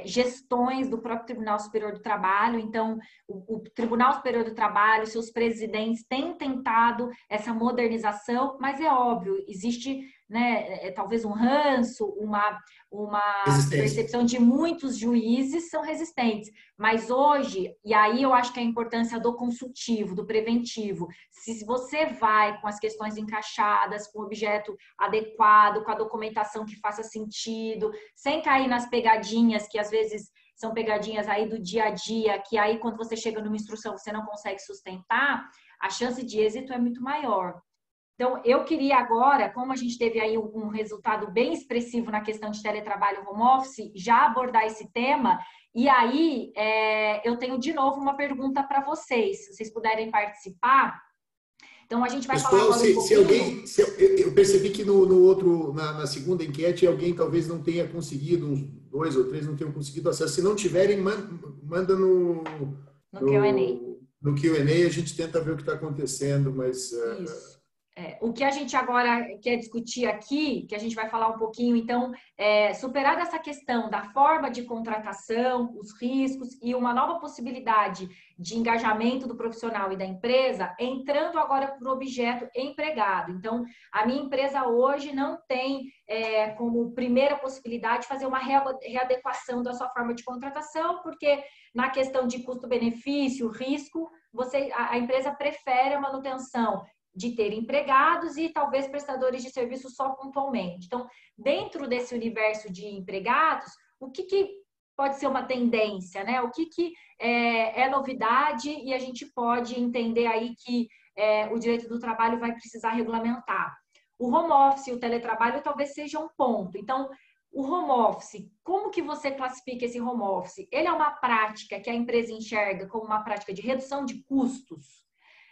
B: gestões do próprio Tribunal Superior do Trabalho. Então, o Tribunal Superior do Trabalho, seus presidentes têm tentado essa modernização, mas é óbvio, existe, né, talvez um ranço, uma percepção de muitos juízes são resistentes. Mas hoje, e aí eu acho que a importância do consultivo, do preventivo, se você vai com as questões encaixadas, com o objeto adequado, com a documentação que faça sentido, sem cair nas pegadinhas, que às vezes são pegadinhas aí do dia a dia, que aí quando você chega numa instrução você não consegue sustentar, a chance de êxito é muito maior. Então, eu queria agora, como a gente teve aí um resultado bem expressivo na questão de teletrabalho home office, já abordar esse tema. E aí, eu tenho de novo uma pergunta para vocês, se vocês puderem participar. Então, a gente vai falar agora um pouquinho...
A: eu percebi que no outro, na segunda enquete, alguém talvez não tenha conseguido, uns 2 ou 3 não tenham conseguido acesso. Se não tiverem, manda no
B: Q&A.
A: No Q&A, a gente tenta ver o que está acontecendo, mas...
B: Isso. O que a gente agora quer discutir aqui, que a gente vai falar um pouquinho, então, superar essa questão da forma de contratação, os riscos e uma nova possibilidade de engajamento do profissional e da empresa, entrando agora para o objeto empregado. Então, a minha empresa hoje não tem como primeira possibilidade fazer uma readequação da sua forma de contratação, porque na questão de custo-benefício, risco, a empresa prefere a manutenção de ter empregados e talvez prestadores de serviço só pontualmente. Então, dentro desse universo de empregados, o que pode ser uma tendência, né? O que é novidade e a gente pode entender aí que o direito do trabalho vai precisar regulamentar. O home office e o teletrabalho talvez seja um ponto. Então, o home office, como que você classifica esse home office? Ele é uma prática que a empresa enxerga como uma prática de redução de custos?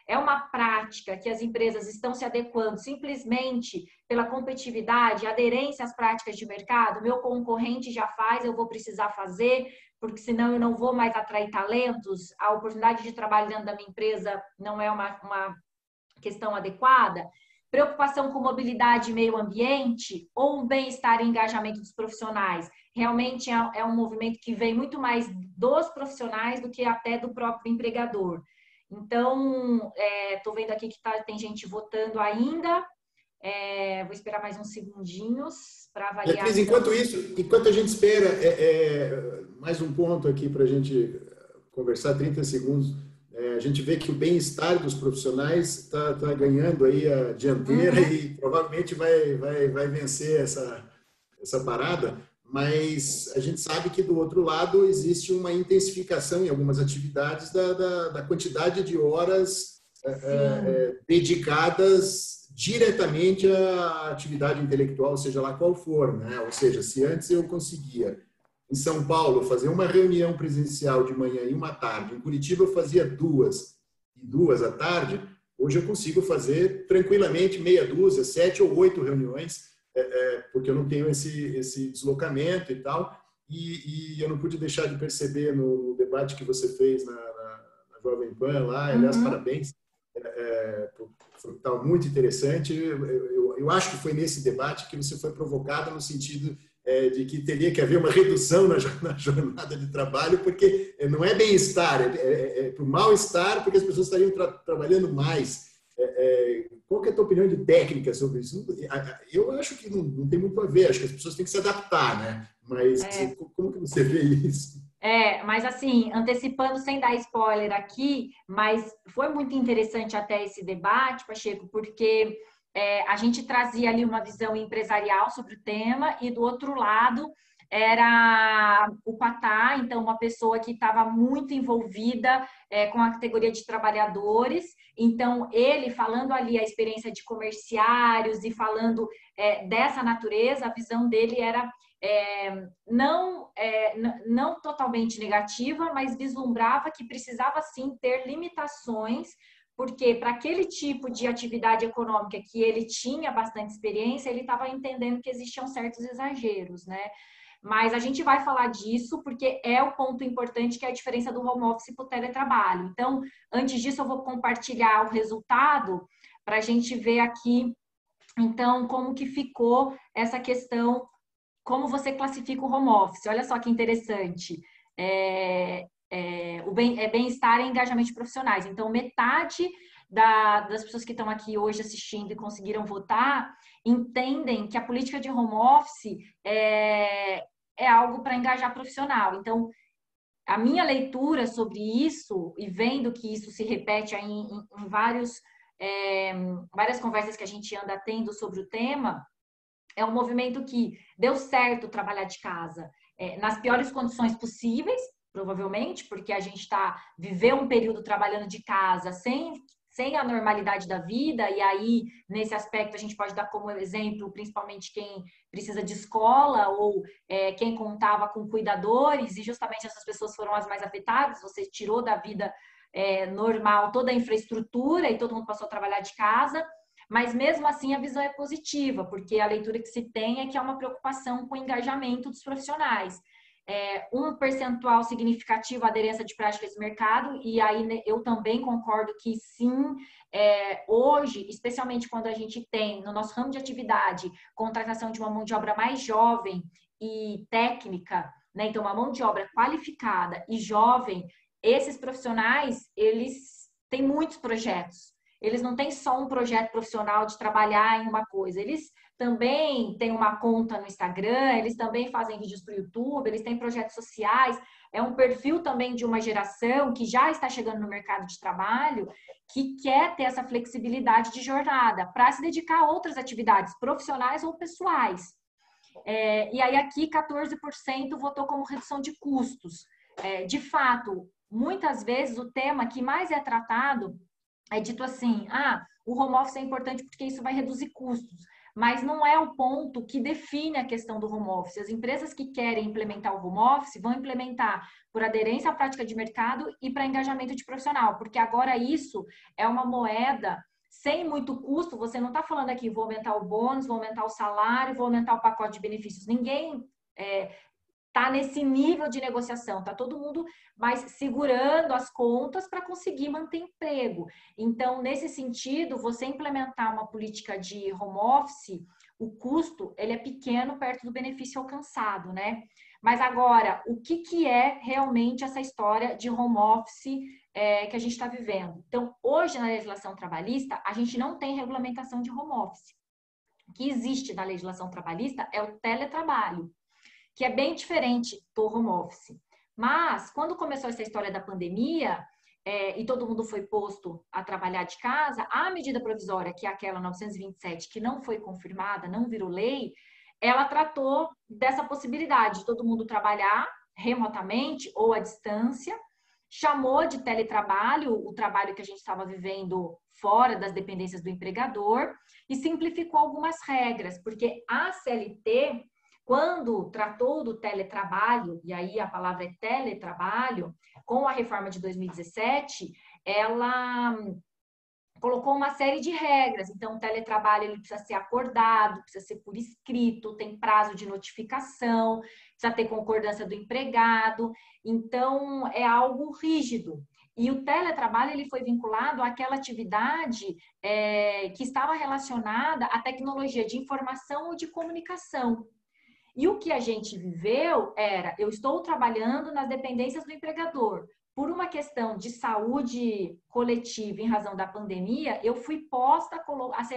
B: É uma prática que as empresas estão se adequando simplesmente pela competitividade, aderência às práticas de mercado? Meu concorrente já faz, eu vou precisar fazer, porque senão eu não vou mais atrair talentos? A oportunidade de trabalho dentro da minha empresa não é uma questão adequada? Preocupação com mobilidade e meio ambiente ou um bem-estar e engajamento dos profissionais? Realmente é um movimento que vem muito mais dos profissionais do que até do próprio empregador. Então, estou vendo aqui que tem gente votando ainda. Vou esperar mais uns segundinhos para avaliar.
A: Cris, enquanto a gente espera, mais um ponto aqui para a gente conversar, 30 segundos. A gente vê que o bem-estar dos profissionais está ganhando aí a dianteira e provavelmente vai vencer essa parada. Mas a gente sabe que, do outro lado, existe uma intensificação em algumas atividades da quantidade de horas dedicadas diretamente à atividade intelectual, seja lá qual for, né? Ou seja, se antes eu conseguia, em São Paulo, fazer uma reunião presencial de manhã e uma tarde, em Curitiba eu fazia 2 e 2 à tarde, hoje eu consigo fazer tranquilamente meia dúzia, 7 ou 8 reuniões, porque eu não tenho esse deslocamento e tal, e eu não pude deixar de perceber no debate que você fez na Jovem Pan lá, aliás, parabéns, está muito interessante. Eu acho que foi nesse debate que você foi provocada no sentido de que teria que haver uma redução na jornada de trabalho, porque não é bem-estar, é para o mal-estar, porque as pessoas estariam trabalhando mais. Qual que é a tua opinião de técnica sobre isso? Eu acho que não tem muito a ver, acho que as pessoas têm que se adaptar, né? Mas como que você vê isso?
B: Mas assim, antecipando sem dar spoiler aqui, mas foi muito interessante até esse debate, Pacheco, porque a gente trazia ali uma visão empresarial sobre o tema e do outro lado era o Patá, então uma pessoa que estava muito envolvida com a categoria de trabalhadores. Então ele falando ali a experiência de comerciários e falando dessa natureza, a visão dele era não totalmente negativa, mas vislumbrava que precisava sim ter limitações, porque para aquele tipo de atividade econômica que ele tinha bastante experiência, ele estava entendendo que existiam certos exageros, né? Mas a gente vai falar disso porque é o ponto importante, que é a diferença do home office para o teletrabalho. Então, antes disso, eu vou compartilhar o resultado para a gente ver aqui, então, como que ficou essa questão, como você classifica o home office. Olha só que interessante. Bem-estar e engajamento de profissionais. Então, metade das pessoas que estão aqui hoje assistindo e conseguiram votar entendem que a política de home office é algo para engajar profissional. Então, a minha leitura sobre isso, e vendo que isso se repete aí em várias conversas que a gente anda tendo sobre o tema, é um movimento que deu certo trabalhar de casa nas piores condições possíveis, provavelmente, porque a gente viveu um período trabalhando de casa sem a normalidade da vida, e aí, nesse aspecto, a gente pode dar como exemplo, principalmente quem precisa de escola ou quem contava com cuidadores, e justamente essas pessoas foram as mais afetadas. Você tirou da vida normal toda a infraestrutura e todo mundo passou a trabalhar de casa, mas mesmo assim a visão é positiva, porque a leitura que se tem é que há uma preocupação com o engajamento dos profissionais. Um percentual significativo a aderência de práticas de mercado, e aí eu também concordo que sim, hoje, especialmente quando a gente tem no nosso ramo de atividade contratação de uma mão de obra mais jovem e técnica, né? Então uma mão de obra qualificada e jovem, esses profissionais, eles têm muitos projetos. Eles não têm só um projeto profissional de trabalhar em uma coisa, eles também têm uma conta no Instagram, eles também fazem vídeos para o YouTube, eles têm projetos sociais. É um perfil também de uma geração que já está chegando no mercado de trabalho, que quer ter essa flexibilidade de jornada para se dedicar a outras atividades profissionais ou pessoais. E aí aqui 14% votou como redução de custos. De fato, muitas vezes o tema que mais é tratado é dito assim, o home office é importante porque isso vai reduzir custos, mas não é o ponto que define a questão do home office. As empresas que querem implementar o home office vão implementar por aderência à prática de mercado e para engajamento de profissional, porque agora isso é uma moeda sem muito custo. Você não está falando aqui, vou aumentar o bônus, vou aumentar o salário, vou aumentar o pacote de benefícios. Ninguém está nesse nível de negociação, está todo mundo mais segurando as contas para conseguir manter emprego. Então, nesse sentido, você implementar uma política de home office, o custo ele é pequeno perto do benefício alcançado, né? Mas agora, o que é realmente essa história de home office que a gente está vivendo? Então, hoje na legislação trabalhista, a gente não tem regulamentação de home office. O que existe na legislação trabalhista é o teletrabalho, que é bem diferente do home office. Mas, quando começou essa história da pandemia, e todo mundo foi posto a trabalhar de casa, a medida provisória, que é aquela 927, que não foi confirmada, não virou lei, ela tratou dessa possibilidade de todo mundo trabalhar remotamente ou à distância, chamou de teletrabalho o trabalho que a gente estava vivendo fora das dependências do empregador e simplificou algumas regras, porque a CLT, quando tratou do teletrabalho, e aí a palavra é teletrabalho, com a reforma de 2017, ela colocou uma série de regras. Então, o teletrabalho ele precisa ser acordado, precisa ser por escrito, tem prazo de notificação, precisa ter concordância do empregado. Então, é algo rígido. E o teletrabalho ele foi vinculado àquela atividade que estava relacionada à tecnologia de informação ou de comunicação. E o que a gente viveu era, eu estou trabalhando nas dependências do empregador. Por uma questão de saúde coletiva em razão da pandemia, eu fui posta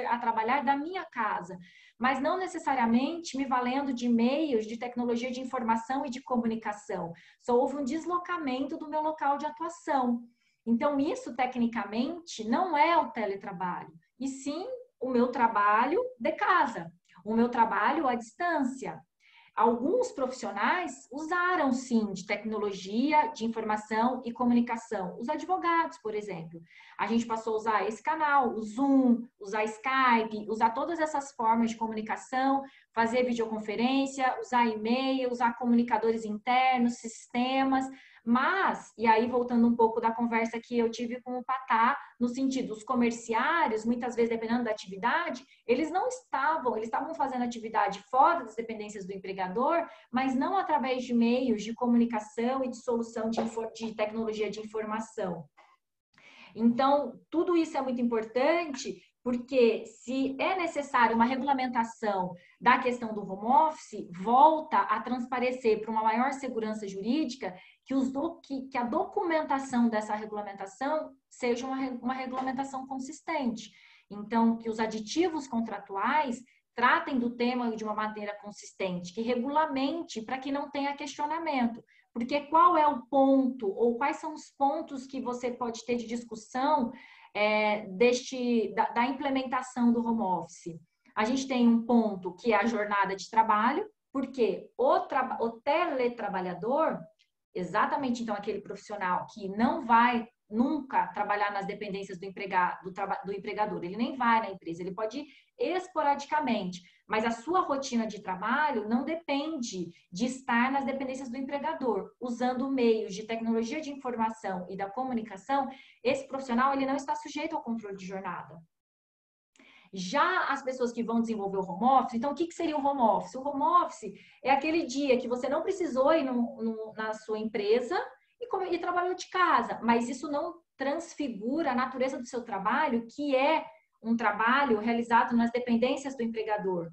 B: a trabalhar da minha casa, mas não necessariamente me valendo de meios de tecnologia de informação e de comunicação. Só houve um deslocamento do meu local de atuação. Então, isso, tecnicamente, não é o teletrabalho, e sim o meu trabalho de casa, o meu trabalho à distância. alguns profissionais usaram, sim, de tecnologia, de informação e comunicação. Os advogados, por exemplo. A gente passou a usar esse canal, o Zoom, usar Skype, usar todas essas formas de comunicação, fazer videoconferência, usar e-mail, usar comunicadores internos, sistemas. Mas, e aí voltando um pouco da conversa que eu tive com o Patá, no sentido, os comerciários, muitas vezes, dependendo da atividade, eles estavam fazendo atividade fora das dependências do empregador, mas não através de meios de comunicação e de solução de tecnologia de informação. Então, tudo isso é muito importante, porque se é necessário uma regulamentação da questão do home office, volta a transparecer para uma maior segurança jurídica que a documentação dessa regulamentação seja uma regulamentação consistente. Então, que os aditivos contratuais tratem do tema de uma maneira consistente, que regulamente para que não tenha questionamento. Porque qual é o ponto, ou quais são os pontos que você pode ter de discussão da implementação do home office? A gente tem um ponto que é a jornada de trabalho, porque o teletrabalhador, exatamente então aquele profissional que não vai nunca trabalhar nas dependências do empregador, ele nem vai na empresa, ele pode ir esporadicamente, mas a sua rotina de trabalho não depende de estar nas dependências do empregador. Usando meios de tecnologia de informação e da comunicação, esse profissional ele não está sujeito ao controle de jornada. Já as pessoas que vão desenvolver o home office, então o que seria o home office? O home office é aquele dia que você não precisou ir na sua empresa e trabalhou de casa, mas isso não transfigura a natureza do seu trabalho, que é um trabalho realizado nas dependências do empregador.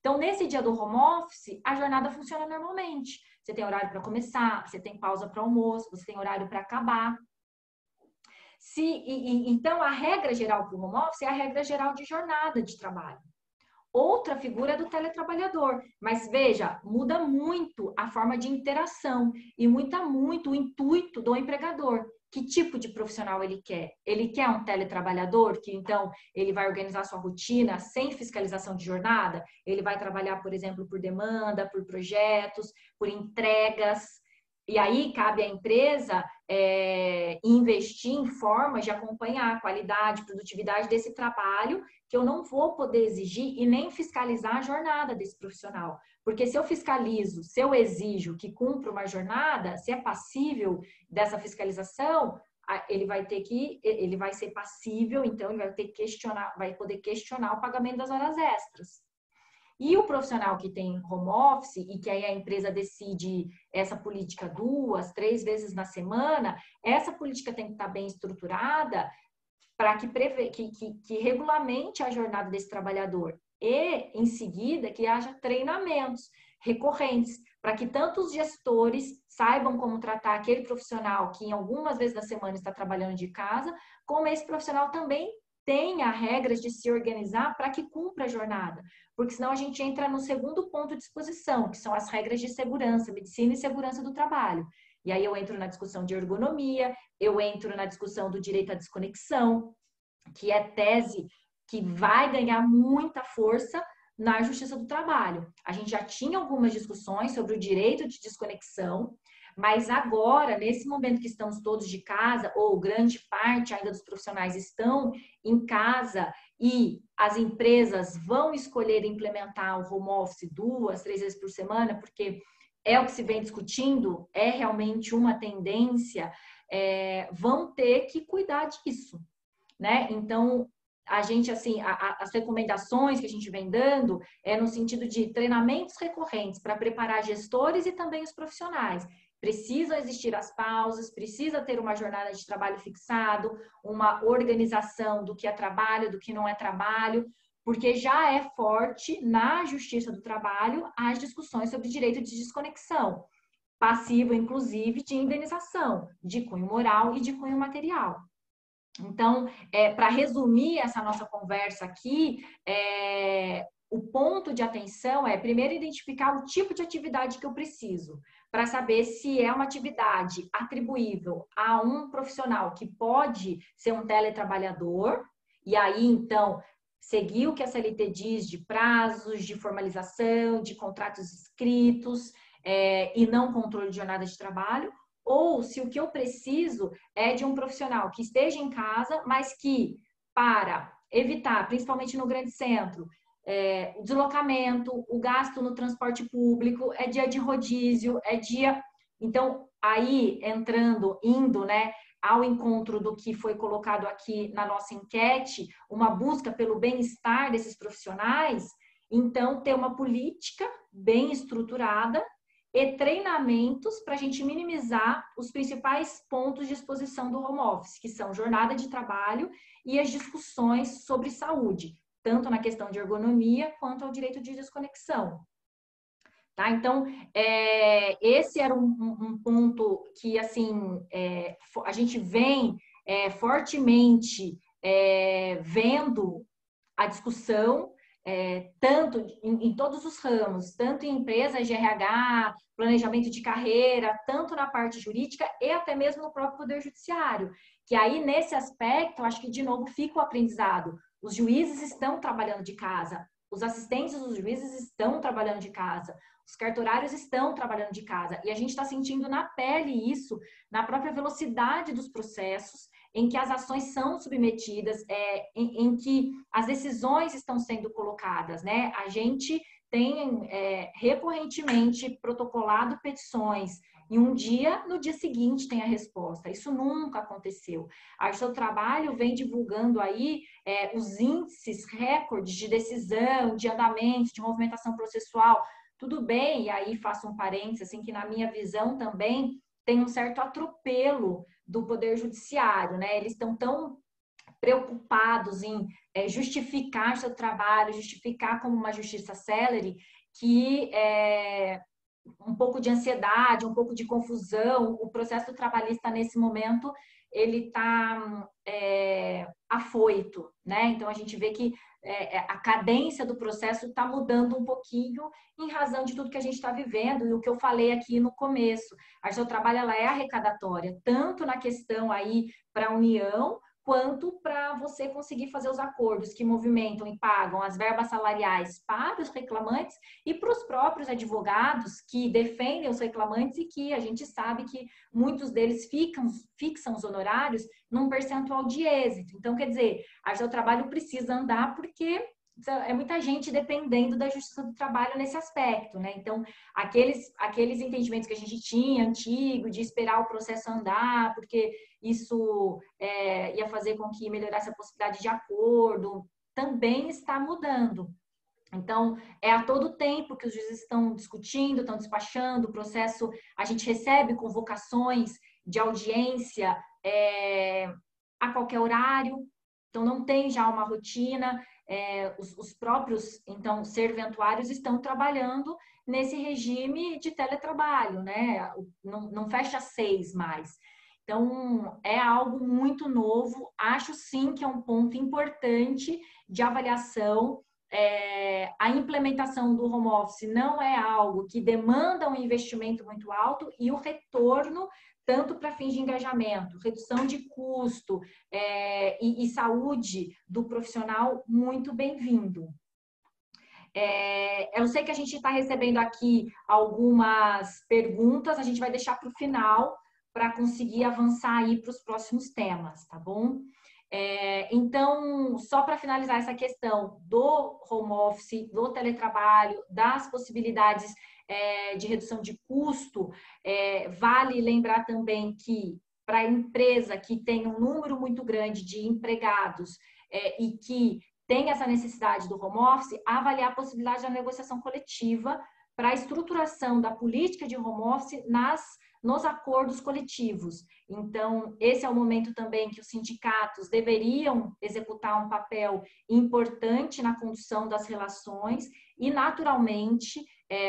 B: Então, nesse dia do home office, a jornada funciona normalmente. Você tem horário para começar, você tem pausa para almoço, você tem horário para acabar. Então, a regra geral para o home office é a regra geral de jornada de trabalho. Outra figura é do teletrabalhador, mas veja, muda muito a forma de interação e muda muito o intuito do empregador. Que tipo de profissional ele quer? Ele quer um teletrabalhador que, então, ele vai organizar sua rotina sem fiscalização de jornada? Ele vai trabalhar, por exemplo, por demanda, por projetos, por entregas. E aí, cabe à empresa investir em formas de acompanhar a qualidade, produtividade desse trabalho, que eu não vou poder exigir e nem fiscalizar a jornada desse profissional. Porque se eu fiscalizo, se eu exijo que cumpra uma jornada, se é passível dessa fiscalização, ele vai ser passível, então ele vai poder questionar o pagamento das horas extras. E o profissional que tem home office e que aí a empresa decide essa política 2, 3 vezes na semana, essa política tem que estar bem estruturada para que regulamente a jornada desse trabalhador e, em seguida, que haja treinamentos recorrentes para que tanto os gestores saibam como tratar aquele profissional que em algumas vezes da semana está trabalhando de casa, como esse profissional também tenha regras de se organizar para que cumpra a jornada. Porque senão a gente entra no segundo ponto de exposição, que são as regras de segurança, medicina e segurança do trabalho. E aí eu entro na discussão de ergonomia, eu entro na discussão do direito à desconexão, que é tese que vai ganhar muita força na Justiça do Trabalho. A gente já tinha algumas discussões sobre o direito de desconexão, mas agora, nesse momento que estamos todos de casa, ou grande parte ainda dos profissionais estão em casa e as empresas vão escolher implementar o home office 2, 3 vezes por semana, porque é o que se vem discutindo, é realmente uma tendência, vão ter que cuidar disso, né? Então, a gente, assim, as recomendações que a gente vem dando é no sentido de treinamentos recorrentes para preparar gestores e também os profissionais. Precisam existir as pausas, precisa ter uma jornada de trabalho fixado, uma organização do que é trabalho, do que não é trabalho, porque já é forte na Justiça do Trabalho as discussões sobre direito de desconexão, passivo, inclusive, de indenização, de cunho moral e de cunho material. Então, para resumir essa nossa conversa aqui, o ponto de atenção é, primeiro, identificar o tipo de atividade que eu preciso, para saber se é uma atividade atribuível a um profissional que pode ser um teletrabalhador, e aí, então, seguir o que a CLT diz de prazos, de formalização, de contratos escritos, e não controle de jornada de trabalho, ou se o que eu preciso é de um profissional que esteja em casa, mas que, para evitar, principalmente no grande centro, o deslocamento, o gasto no transporte público, é dia de rodízio, é dia... Então, aí, indo, né, ao encontro do que foi colocado aqui na nossa enquete, uma busca pelo bem-estar desses profissionais, então, ter uma política bem estruturada e treinamentos para a gente minimizar os principais pontos de exposição do home office, que são jornada de trabalho e as discussões sobre saúde, tanto na questão de ergonomia quanto ao direito de desconexão. Tá? Então, esse era um ponto que, assim, a gente vem fortemente vendo a discussão, tanto em todos os ramos, tanto em empresas de RH, planejamento de carreira, tanto na parte jurídica e até mesmo no próprio Poder Judiciário. Que aí, nesse aspecto, acho que, de novo, fica o aprendizado. Os juízes estão trabalhando de casa, os assistentes dos juízes estão trabalhando de casa, os cartorários estão trabalhando de casa. E a gente está sentindo na pele isso, na própria velocidade dos processos, em que as ações são submetidas, em que as decisões estão sendo colocadas, né? A gente tem recorrentemente protocolado petições e no dia seguinte tem a resposta. Isso nunca aconteceu. O seu trabalho vem divulgando aí os índices recordes de decisão, de andamento, de movimentação processual. Tudo bem, e aí faço um parênteses, assim, que na minha visão também tem um certo atropelo do Poder Judiciário, né? Eles estão tão preocupados em justificar seu trabalho, justificar como uma justiça célere, que um pouco de ansiedade, um pouco de confusão. O processo trabalhista, nesse momento, ele está afoito, né? Então, a gente vê que a cadência do processo está mudando um pouquinho em razão de tudo que a gente está vivendo e o que eu falei aqui no começo. A seu trabalho, ela é arrecadatória, tanto na questão aí para a União, quanto para você conseguir fazer os acordos que movimentam e pagam as verbas salariais para os reclamantes e para os próprios advogados que defendem os reclamantes e que a gente sabe que muitos deles fixam os honorários num percentual de êxito. Então, quer dizer, a seu trabalho precisa andar porque é muita gente dependendo da justiça do trabalho nesse aspecto, né? Então, aqueles entendimentos que a gente tinha antigo de esperar o processo andar, porque isso ia fazer com que melhorasse a possibilidade de acordo, também está mudando. Então, a todo tempo que os juízes estão discutindo, estão despachando o processo, a gente recebe convocações de audiência a qualquer horário, então não tem já uma rotina. Os próprios, então, serventuários estão trabalhando nesse regime de teletrabalho, né? Não fecha 6 mais. Então, é algo muito novo. Acho, sim, que é um ponto importante de avaliação. A implementação do home office não é algo que demanda um investimento muito alto e o retorno, tanto para fins de engajamento, redução de custo e saúde do profissional, muito bem-vindo. Eu sei que a gente está recebendo aqui algumas perguntas, a gente vai deixar para o final para conseguir avançar aí para os próximos temas, tá bom? Então, só para finalizar essa questão do home office, do teletrabalho, das possibilidades de redução de custo, vale lembrar também que para a empresa que tem um número muito grande de empregados e que tem essa necessidade do home office, avaliar a possibilidade da negociação coletiva para a estruturação da política de home office nos acordos coletivos. Então, esse é o momento também que os sindicatos deveriam executar um papel importante na condução das relações e, naturalmente,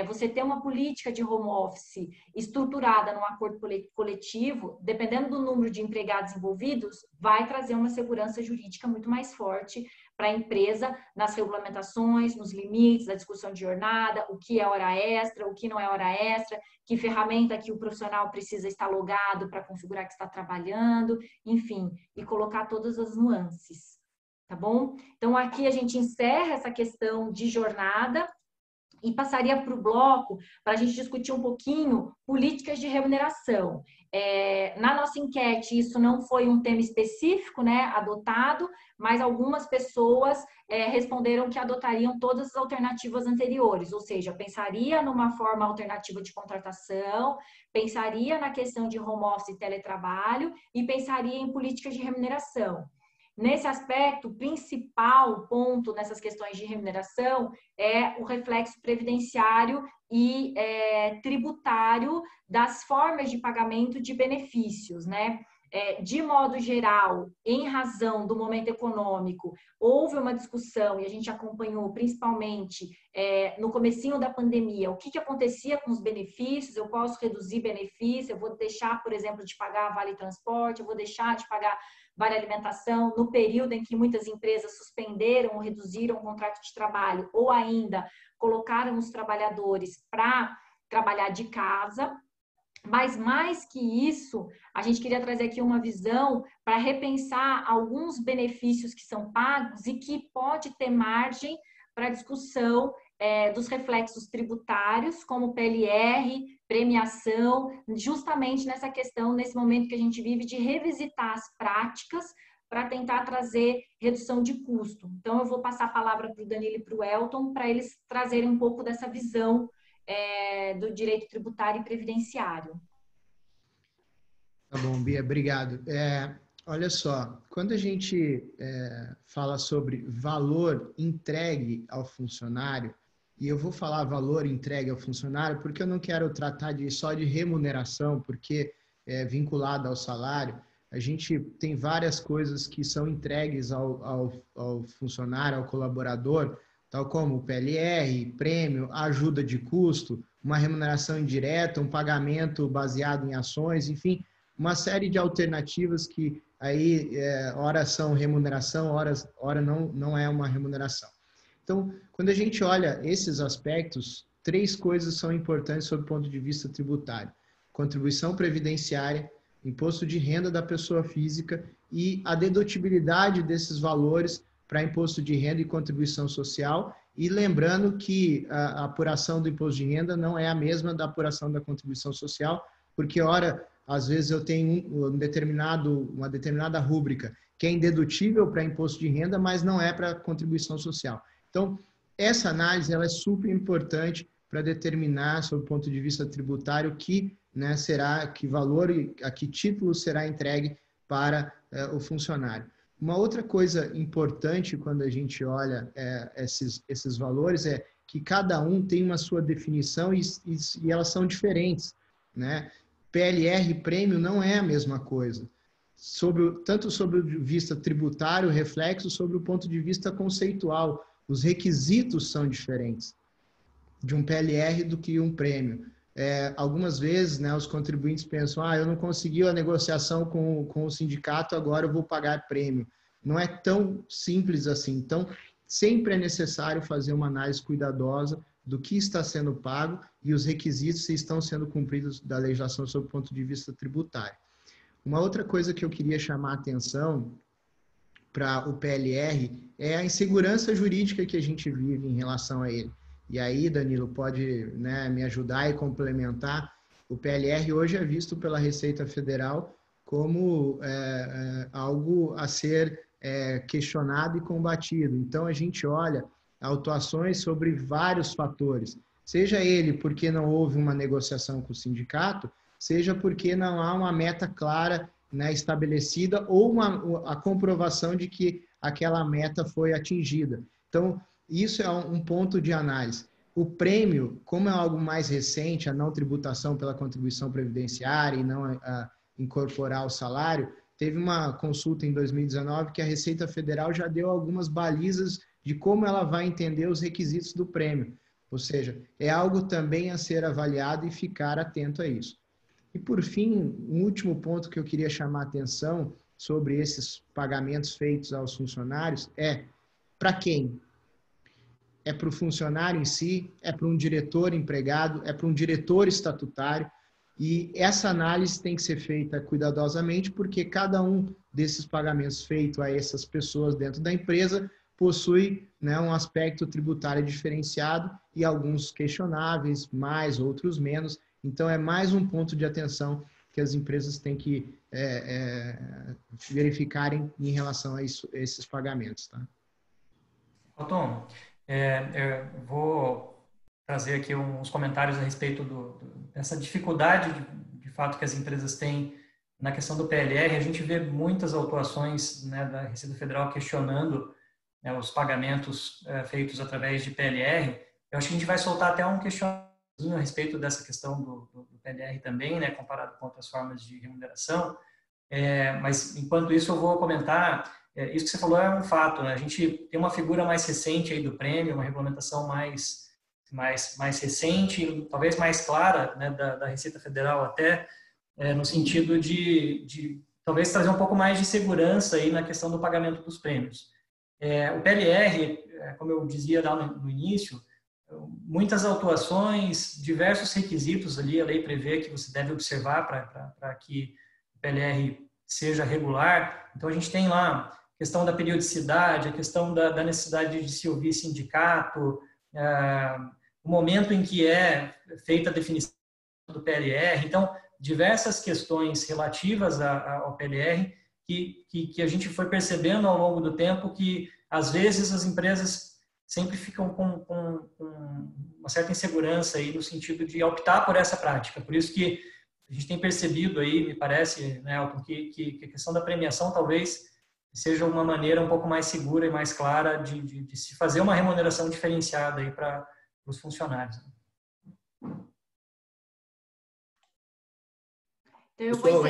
B: você ter uma política de home office estruturada num acordo coletivo, dependendo do número de empregados envolvidos, vai trazer uma segurança jurídica muito mais forte para a empresa nas regulamentações, nos limites da discussão de jornada, o que é hora extra, o que não é hora extra, que ferramenta que o profissional precisa estar logado para configurar que está trabalhando, enfim, e colocar todas as nuances. tá bom? Então, aqui a gente encerra essa questão de jornada e passaria para o bloco para a gente discutir um pouquinho políticas de remuneração. Na nossa enquete, isso não foi um tema específico, né, adotado, mas algumas pessoas responderam que adotariam todas as alternativas anteriores, ou seja, pensaria numa forma alternativa de contratação, pensaria na questão de home office e teletrabalho e pensaria em políticas de remuneração. Nesse aspecto, o principal ponto nessas questões de remuneração é o reflexo previdenciário e tributário das formas de pagamento de benefícios, né? De modo geral, em razão do momento econômico, houve uma discussão e a gente acompanhou principalmente no comecinho da pandemia, o que acontecia com os benefícios, eu posso reduzir benefício, eu vou deixar, por exemplo, de pagar vale transporte, eu vou deixar de pagar vale alimentação, no período em que muitas empresas suspenderam ou reduziram o contrato de trabalho, ou ainda colocaram os trabalhadores para trabalhar de casa. Mas mais que isso, a gente queria trazer aqui uma visão para repensar alguns benefícios que são pagos e que pode ter margem para discussão dos reflexos tributários, como PLR, premiação, justamente nessa questão, nesse momento que a gente vive, de revisitar as práticas para tentar trazer redução de custo. Então, eu vou passar a palavra para o Danilo e para o Elton, para eles trazerem um pouco dessa visão do direito tributário e previdenciário.
D: Tá bom, Bia, obrigado. Olha só, quando a gente fala sobre valor entregue ao funcionário, e eu vou falar valor entregue ao funcionário porque eu não quero tratar só de remuneração, porque é vinculado ao salário. A gente tem várias coisas que são entregues ao funcionário, ao colaborador, tal como o PLR, prêmio, ajuda de custo, uma remuneração indireta, um pagamento baseado em ações, enfim, uma série de alternativas que aí, ora são remuneração, ora não é uma remuneração. Então, quando a gente olha esses aspectos, 3 coisas são importantes sob o ponto de vista tributário: contribuição previdenciária, imposto de renda da pessoa física e a dedutibilidade desses valores para imposto de renda e contribuição social. E lembrando que a apuração do imposto de renda não é a mesma da apuração da contribuição social, porque, ora, às vezes eu tenho uma determinada rúbrica que é indedutível para imposto de renda, mas não é para contribuição social. Então, essa análise ela é super importante para determinar, sob o ponto de vista tributário, que valor e a que título será entregue para o funcionário. Uma outra coisa importante quando a gente olha esses valores é que cada um tem uma sua definição e elas são diferentes, né? PLR e prêmio não é a mesma coisa, tanto sobre o vista tributário, reflexo, sobre o ponto de vista conceitual. Os requisitos são diferentes de um PLR do que um prêmio. Algumas vezes, né, os contribuintes pensam, eu não consegui a negociação com o sindicato, agora eu vou pagar prêmio. Não é tão simples assim. Então, sempre é necessário fazer uma análise cuidadosa do que está sendo pago e os requisitos se estão sendo cumpridos da legislação sob o ponto de vista tributário. Uma outra coisa que eu queria chamar a atenção para o PLR é a insegurança jurídica que a gente vive em relação a ele. E aí, Danilo, pode, né, me ajudar e complementar. O PLR hoje é visto pela Receita Federal como algo a ser questionado e combatido. Então, a gente olha autuações sobre vários fatores, seja ele porque não houve uma negociação com o sindicato, seja porque não há uma meta clara, né, estabelecida ou a comprovação de que aquela meta foi atingida. Então, isso é um ponto de análise. O prêmio, como é algo mais recente, a não tributação pela contribuição previdenciária e não incorporar o salário, teve uma consulta em 2019 que a Receita Federal já deu algumas balizas de como ela vai entender os requisitos do prêmio. Ou seja, é algo também a ser avaliado e ficar atento a isso. E, por fim, um último ponto que eu queria chamar a atenção sobre esses pagamentos feitos aos funcionários é para quem? É para o funcionário em si? É para um diretor empregado? É para um diretor estatutário? E essa análise tem que ser feita cuidadosamente, porque cada um desses pagamentos feitos a essas pessoas dentro da empresa possui, né, um aspecto tributário diferenciado e alguns questionáveis, mais, outros menos. Então, é mais um ponto de atenção que as empresas têm que verificarem em relação a esses pagamentos. Tá?
C: Tom, eu vou trazer aqui uns comentários a respeito dessa dificuldade, de fato, que as empresas têm na questão do PLR. A gente vê muitas autuações, né, da Receita Federal questionando, né, os pagamentos feitos através de PLR. Eu acho que a gente vai soltar até um questionamento a respeito dessa questão do PLR também, né, comparado com outras formas de remuneração. Mas, enquanto isso, eu vou comentar, isso que você falou é um fato, né? A gente tem uma figura mais recente aí do prêmio, uma regulamentação mais recente, talvez mais clara, né, da Receita Federal até, no sentido de talvez trazer um pouco mais de segurança aí na questão do pagamento dos prêmios. O PLR, como eu dizia lá no início, muitas autuações, diversos requisitos ali, a lei prevê que você deve observar para que o PLR seja regular. Então, a gente tem lá a questão da periodicidade, a questão da necessidade de se ouvir sindicato, o momento em que é feita a definição do PLR. Então, diversas questões relativas ao PLR que a gente foi percebendo ao longo do tempo que, às vezes, as empresas sempre ficam com uma certa insegurança aí no sentido de optar por essa prática. Por isso que a gente tem percebido aí, me parece, né, Elton, que a questão da premiação talvez seja uma maneira um pouco mais segura e mais clara de se fazer uma remuneração diferenciada aí para os funcionários.
A: Pessoal, a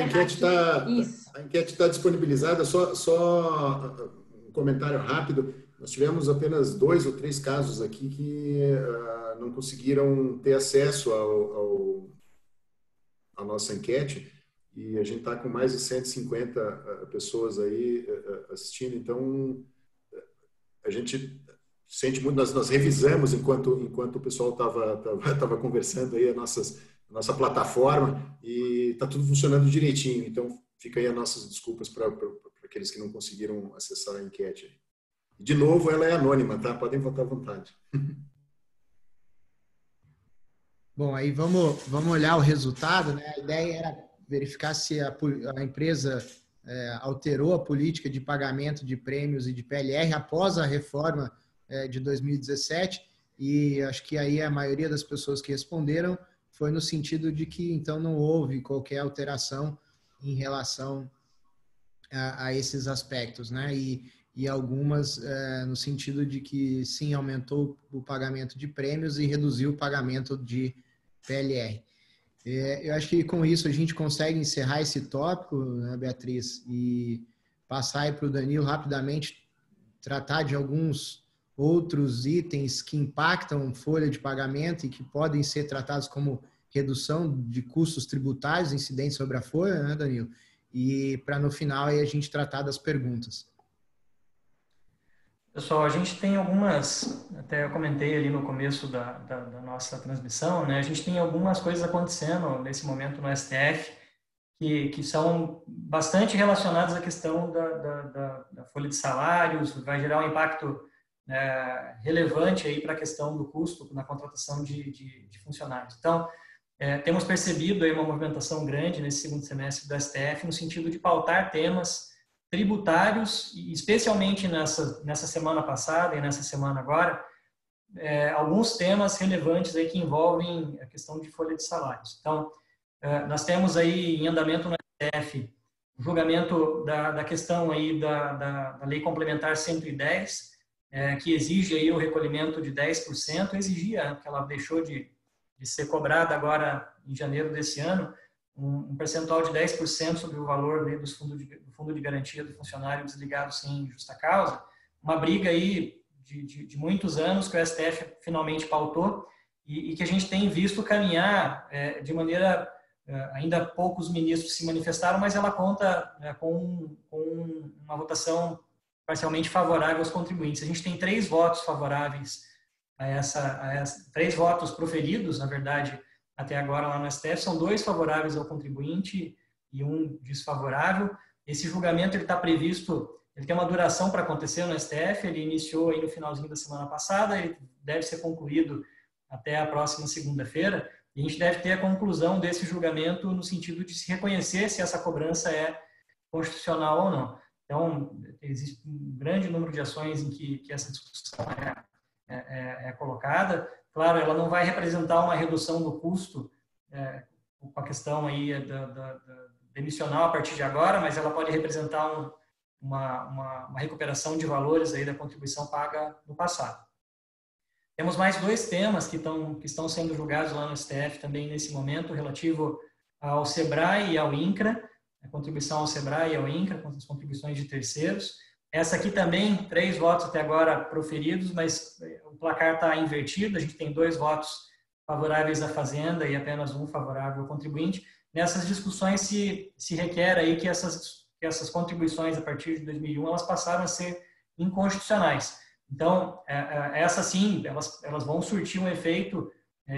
A: enquete está disponibilizada. Só um comentário rápido. Nós tivemos apenas 2 ou 3 casos aqui que não conseguiram ter acesso à nossa enquete, e a gente está com mais de 150 pessoas aí assistindo. Então, a gente sente muito, nós revisamos enquanto o pessoal estava conversando aí a nossa plataforma, e está tudo funcionando direitinho. Então, fica aí as nossas desculpas para aqueles que não conseguiram acessar a enquete. De novo, ela é anônima, tá? Podem votar à vontade.
D: Bom, aí vamos olhar o resultado, né? A ideia era verificar se a empresa alterou a política de pagamento de prêmios e de PLR após a reforma de 2017, e acho que aí a maioria das pessoas que responderam foi no sentido de que, então, não houve qualquer alteração em relação a esses aspectos, né? E algumas no sentido de que, sim, aumentou o pagamento de prêmios e reduziu o pagamento de PLR. Eu acho que com isso a gente consegue encerrar esse tópico, né, Beatriz, e passar aí para o Danilo rapidamente tratar de alguns outros itens que impactam folha de pagamento e que podem ser tratados como redução de custos tributários incidentes sobre a folha, né, Danilo? E para no final aí a gente tratar das perguntas.
C: Pessoal, a gente tem algumas, até eu comentei ali no começo da nossa transmissão, né? A gente tem algumas coisas acontecendo nesse momento no STF que são bastante relacionadas à questão da folha de salários, vai gerar um impacto relevante aí para a questão do custo na contratação de funcionários. Então, temos percebido aí uma movimentação grande nesse segundo semestre do STF no sentido de pautar temas tributários, e especialmente nessa semana passada e nessa semana agora, alguns temas relevantes aí que envolvem a questão de folha de salários. Então, nós temos aí em andamento no STF o julgamento da questão aí da Lei Complementar 110, que exige aí o recolhimento de 10%, exigia, que ela deixou de ser cobrada agora em janeiro desse ano, um percentual de 10% sobre o valor do fundo de garantia do funcionário desligado sem justa causa, uma briga aí de muitos anos que o STF finalmente pautou e que a gente tem visto caminhar de maneira, ainda poucos ministros se manifestaram, mas ela conta com uma votação parcialmente favorável aos contribuintes. A gente tem 3 votos favoráveis 3 votos proferidos, na verdade, até agora lá no STF, são 2 favoráveis ao contribuinte e 1 desfavorável. Esse julgamento está previsto, ele tem uma duração para acontecer no STF, ele iniciou aí no finalzinho da semana passada, ele deve ser concluído até a próxima segunda-feira, e a gente deve ter a conclusão desse julgamento no sentido de se reconhecer se essa cobrança é constitucional ou não. Então, existe um grande número de ações em que essa discussão é colocada. Claro, ela não vai representar uma redução do custo com a questão aí da demissional a partir de agora, mas ela pode representar uma recuperação de valores aí da contribuição paga no passado. Temos mais 2 temas que estão sendo julgados lá no STF também nesse momento, relativo ao SEBRAE e ao INCRA, a contribuição ao SEBRAE e ao INCRA, com as contribuições de terceiros. Essa aqui também, 3 votos até agora proferidos, mas o placar está invertido, a gente tem 2 votos favoráveis à Fazenda e apenas 1 favorável ao contribuinte. Nessas discussões se requer aí que essas contribuições a partir de 2001 elas passaram a ser inconstitucionais. Então, essas sim, elas vão surtir um efeito,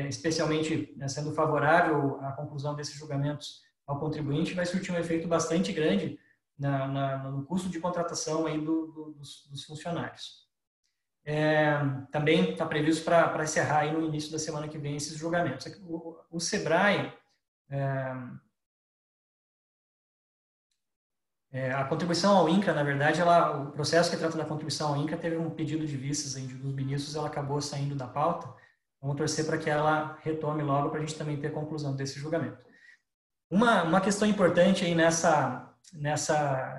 C: especialmente sendo favorável à conclusão desses julgamentos ao contribuinte, vai surtir um efeito bastante grande no custo de contratação aí dos funcionários. Também está previsto para encerrar aí no início da semana que vem esses julgamentos. O SEBRAE, a contribuição ao INCRA, na verdade, o processo que trata da contribuição ao INCRA teve um pedido de vistas aí dos ministros, ela acabou saindo da pauta. Vamos torcer para que ela retome logo para a gente também ter a conclusão desse julgamento. Uma questão importante aí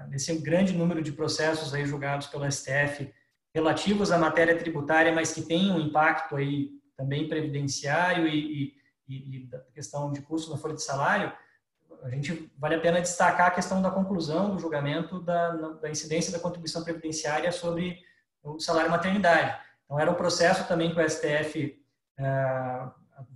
C: nesse grande número de processos aí julgados pelo STF relativos à matéria tributária, mas que tem um impacto aí também previdenciário e da questão de custo na folha de salário, a gente vale a pena destacar a questão da conclusão do julgamento da incidência da contribuição previdenciária sobre o salário maternidade. Então, era um processo também que o STF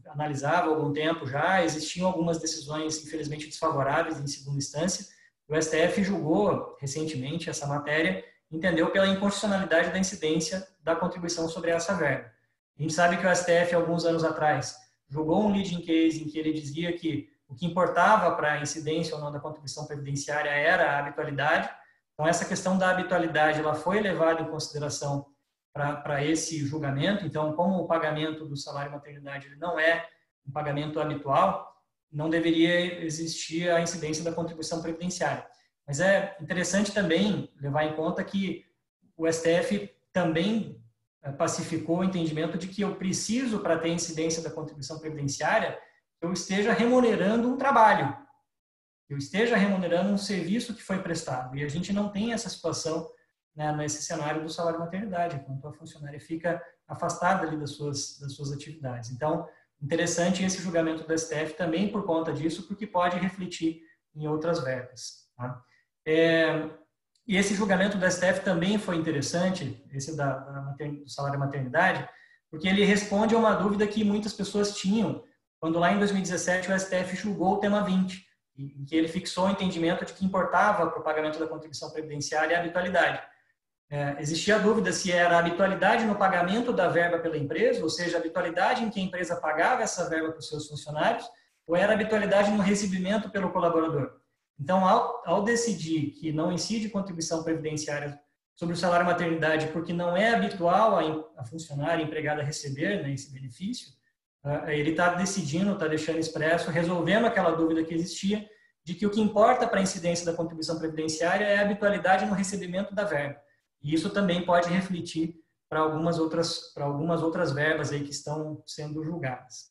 C: analisava há algum tempo já, existiam algumas decisões, infelizmente, desfavoráveis em segunda instância. O STF julgou recentemente essa matéria, entendeu pela inconstitucionalidade da incidência da contribuição sobre essa verba. A gente sabe que o STF, alguns anos atrás, julgou um leading case em que ele dizia que o que importava para a incidência ou não da contribuição previdenciária era a habitualidade. Então, essa questão da habitualidade ela foi levada em consideração para esse julgamento. Então, como o pagamento do salário maternidade ele não é um pagamento habitual, não deveria existir a incidência da contribuição previdenciária. Mas é interessante também levar em conta que o STF também pacificou o entendimento de que eu preciso, para ter incidência da contribuição previdenciária, eu esteja remunerando um trabalho, eu esteja remunerando um serviço que foi prestado. E a gente não tem essa situação, né, nesse cenário do salário maternidade, enquanto a funcionária fica afastada ali das suas atividades. Então, interessante esse julgamento do STF também por conta disso, porque pode refletir em outras verbas. Tá? E esse julgamento do STF também foi interessante, esse do salário maternidade, porque ele responde a uma dúvida que muitas pessoas tinham quando lá em 2017 o STF julgou o tema 20, em que ele fixou o entendimento de que importava para o pagamento da contribuição previdenciária a habitualidade. Existia a dúvida se era a habitualidade no pagamento da verba pela empresa, ou seja, a habitualidade em que a empresa pagava essa verba para os seus funcionários, ou era a habitualidade no recebimento pelo colaborador. Então, ao decidir que não incide contribuição previdenciária sobre o salário maternidade, porque não é habitual a funcionária, a empregada receber, né, esse benefício, ele está decidindo, está deixando expresso, resolvendo aquela dúvida que existia, de que o que importa para a incidência da contribuição previdenciária é a habitualidade no recebimento da verba. E isso também pode refletir para algumas outras verbas aí que estão sendo julgadas.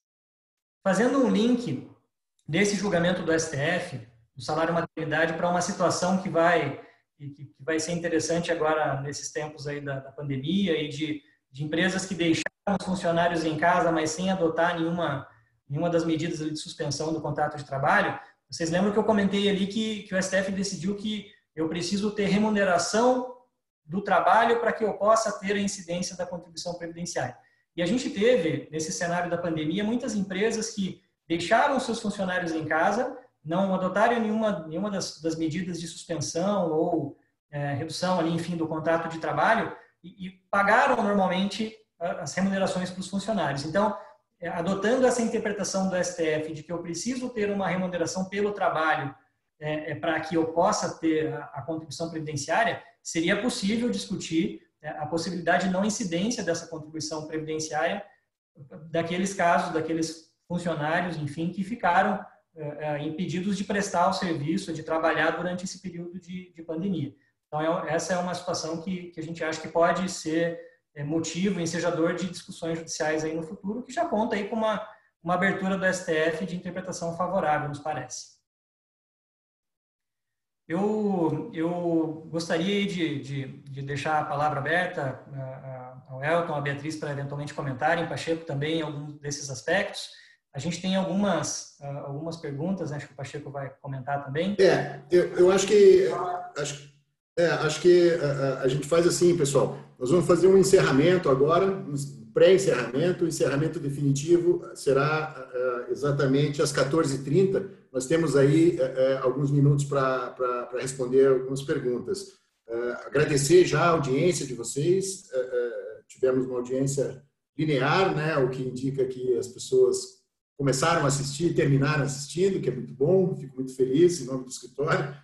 C: Fazendo um link desse julgamento do STF, do salário maternidade, para uma situação que vai ser interessante agora nesses tempos aí da pandemia e de empresas que deixaram os funcionários em casa, mas sem adotar nenhuma das medidas de suspensão do contrato de trabalho. Vocês lembram que eu comentei ali que o STF decidiu que eu preciso ter remuneração do trabalho para que eu possa ter a incidência da contribuição previdenciária. E a gente teve, nesse cenário da pandemia, muitas empresas que deixaram seus funcionários em casa, não adotaram nenhuma das medidas de suspensão ou redução ali, enfim, do contrato de trabalho e pagaram normalmente as remunerações para os funcionários. Então, adotando essa interpretação do STF de que eu preciso ter uma remuneração pelo trabalho para que eu possa ter a contribuição previdenciária, seria possível discutir a possibilidade de não incidência dessa contribuição previdenciária daqueles casos, daqueles funcionários, enfim, que ficaram impedidos de prestar o serviço, de trabalhar durante esse período de pandemia. Então, essa é uma situação que a gente acha que pode ser motivo, ensejador de discussões judiciais aí no futuro, que já conta aí com uma abertura do STF de interpretação favorável, nos parece. Eu gostaria de deixar a palavra aberta ao Elton, à Beatriz, para eventualmente comentarem, Pacheco também, alguns desses aspectos. A gente tem algumas perguntas, né? Acho que o Pacheco vai comentar também.
A: Eu acho que a gente faz assim, pessoal. Nós vamos fazer um encerramento agora, um pré-encerramento. O encerramento definitivo será exatamente às 14h30. Nós temos aí alguns minutos para responder algumas perguntas. Agradecer já a audiência de vocês. Tivemos uma audiência linear, né? O que indica que as pessoas começaram a assistir e terminaram assistindo, que é muito bom. Fico muito feliz em nome do escritório.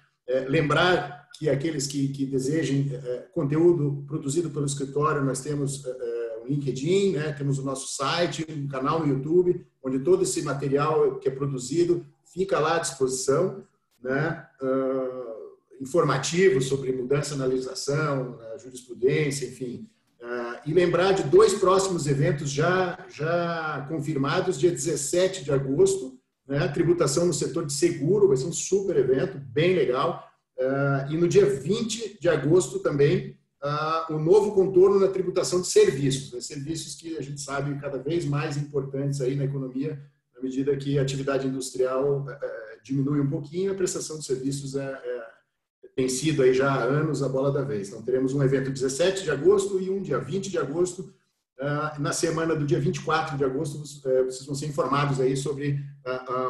A: Lembrar que aqueles que desejem conteúdo produzido pelo escritório, nós temos o LinkedIn, né? Temos o nosso site, um canal no YouTube, onde todo esse material que é produzido fica lá à disposição, né? Informativo sobre mudança na legislação, na jurisprudência, enfim. E lembrar de 2 próximos eventos já confirmados, dia 17 de agosto, né? Tributação no setor de seguro, vai ser um super evento, bem legal. E no dia 20 de agosto também, o novo contorno na tributação de serviços, né? Serviços que a gente sabe cada vez mais importantes aí na economia, na medida que a atividade industrial diminui um pouquinho, a prestação de serviços tem sido aí já há anos a bola da vez. Então, teremos um evento 17 de agosto e um dia 20 de agosto. Na semana do dia 24 de agosto, vocês vão ser informados aí sobre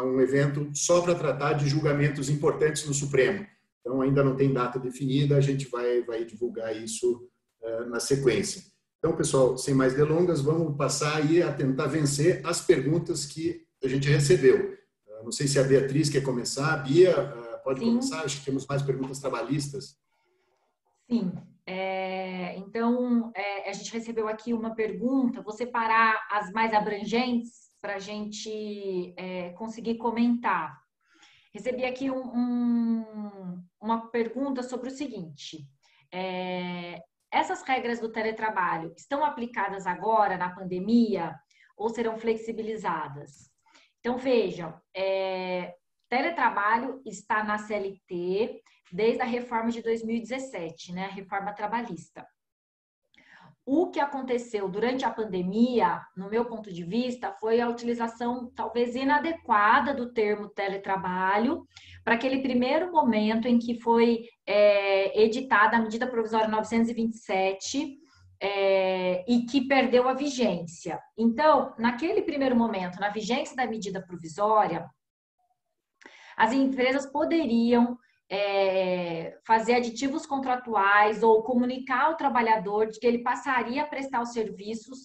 A: um evento só para tratar de julgamentos importantes no Supremo. Então, ainda não tem data definida, a gente vai divulgar isso na sequência. Então, pessoal, sem mais delongas, vamos passar aí a tentar vencer as perguntas que a gente recebeu. Não sei se a Beatriz quer começar. A Bia, pode
B: Sim.
A: começar? Acho que temos mais perguntas trabalhistas.
B: Sim. Então, a gente recebeu aqui uma pergunta. Vou separar as mais abrangentes para a gente conseguir comentar. Recebi aqui uma pergunta sobre o seguinte: essas regras do teletrabalho estão aplicadas agora na pandemia ou serão flexibilizadas? Então, vejam, teletrabalho está na CLT desde a reforma de 2017, né, a reforma trabalhista. O que aconteceu durante a pandemia, no meu ponto de vista, foi a utilização talvez inadequada do termo teletrabalho para aquele primeiro momento em que foi editada a medida provisória 927 e que perdeu a vigência. Então, naquele primeiro momento, na vigência da medida provisória, as empresas poderiam fazer aditivos contratuais ou comunicar ao trabalhador de que ele passaria a prestar os serviços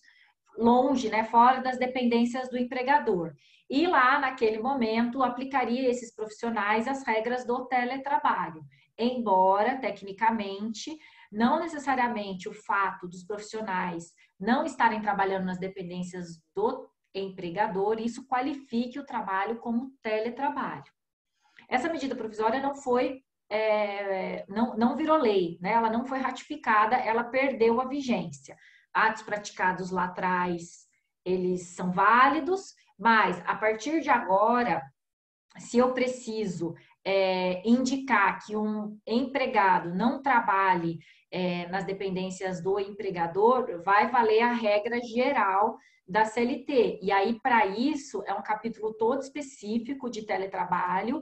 B: longe, né, fora das dependências do empregador. E lá, naquele momento, aplicaria esses profissionais as regras do teletrabalho. Embora, tecnicamente, não necessariamente o fato dos profissionais não estarem trabalhando nas dependências do empregador, isso qualifique o trabalho como teletrabalho. Essa medida provisória não foi, não virou lei, né? Ela não foi ratificada, ela perdeu a vigência. Atos praticados lá atrás, eles são válidos, mas a partir de agora, se eu preciso indicar que um empregado não trabalhe nas dependências do empregador, vai valer a regra geral da CLT. E aí, para isso, é um capítulo todo específico de teletrabalho.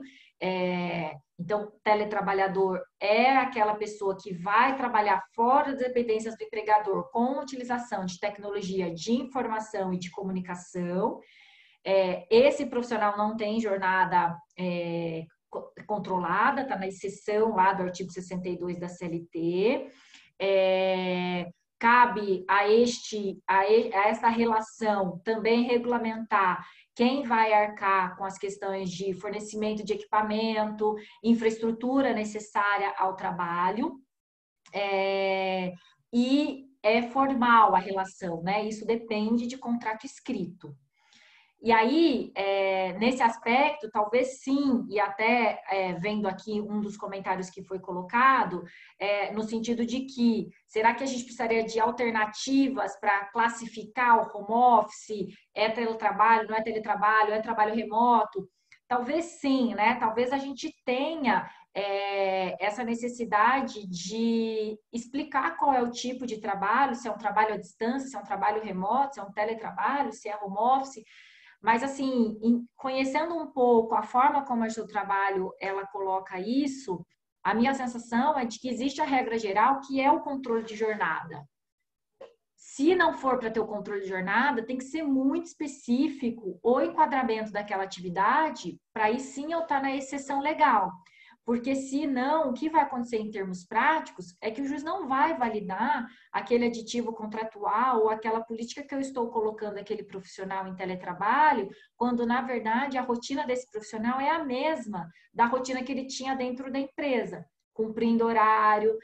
B: Então, teletrabalhador é aquela pessoa que vai trabalhar fora das dependências do empregador com utilização de tecnologia de informação e de comunicação. Esse profissional não tem jornada controlada, está na exceção lá do artigo 62 da CLT. cabe a essa relação também regulamentar quem vai arcar com as questões de fornecimento de equipamento, infraestrutura necessária ao trabalho, e é formal a relação, né? Isso depende de contrato escrito. E aí, nesse aspecto, talvez sim, e até vendo aqui um dos comentários que foi colocado, no sentido de que, será que a gente precisaria de alternativas para classificar o home office? É teletrabalho, não é teletrabalho, é trabalho remoto? Talvez sim, né? Talvez a gente tenha essa necessidade de explicar qual é o tipo de trabalho, se é um trabalho à distância, se é um trabalho remoto, se é um teletrabalho, se é home office. Mas, assim, conhecendo um pouco a forma como a do trabalho ela coloca isso, a minha sensação é de que existe a regra geral, que é o controle de jornada. Se não for para ter o controle de jornada, tem que ser muito específico o enquadramento daquela atividade, para aí sim eu estar na exceção legal. Porque senão, o que vai acontecer em termos práticos é que o juiz não vai validar aquele aditivo contratual ou aquela política que eu estou colocando aquele profissional em teletrabalho, quando, na verdade, a rotina desse profissional é a mesma da rotina que ele tinha dentro da empresa, cumprindo horário,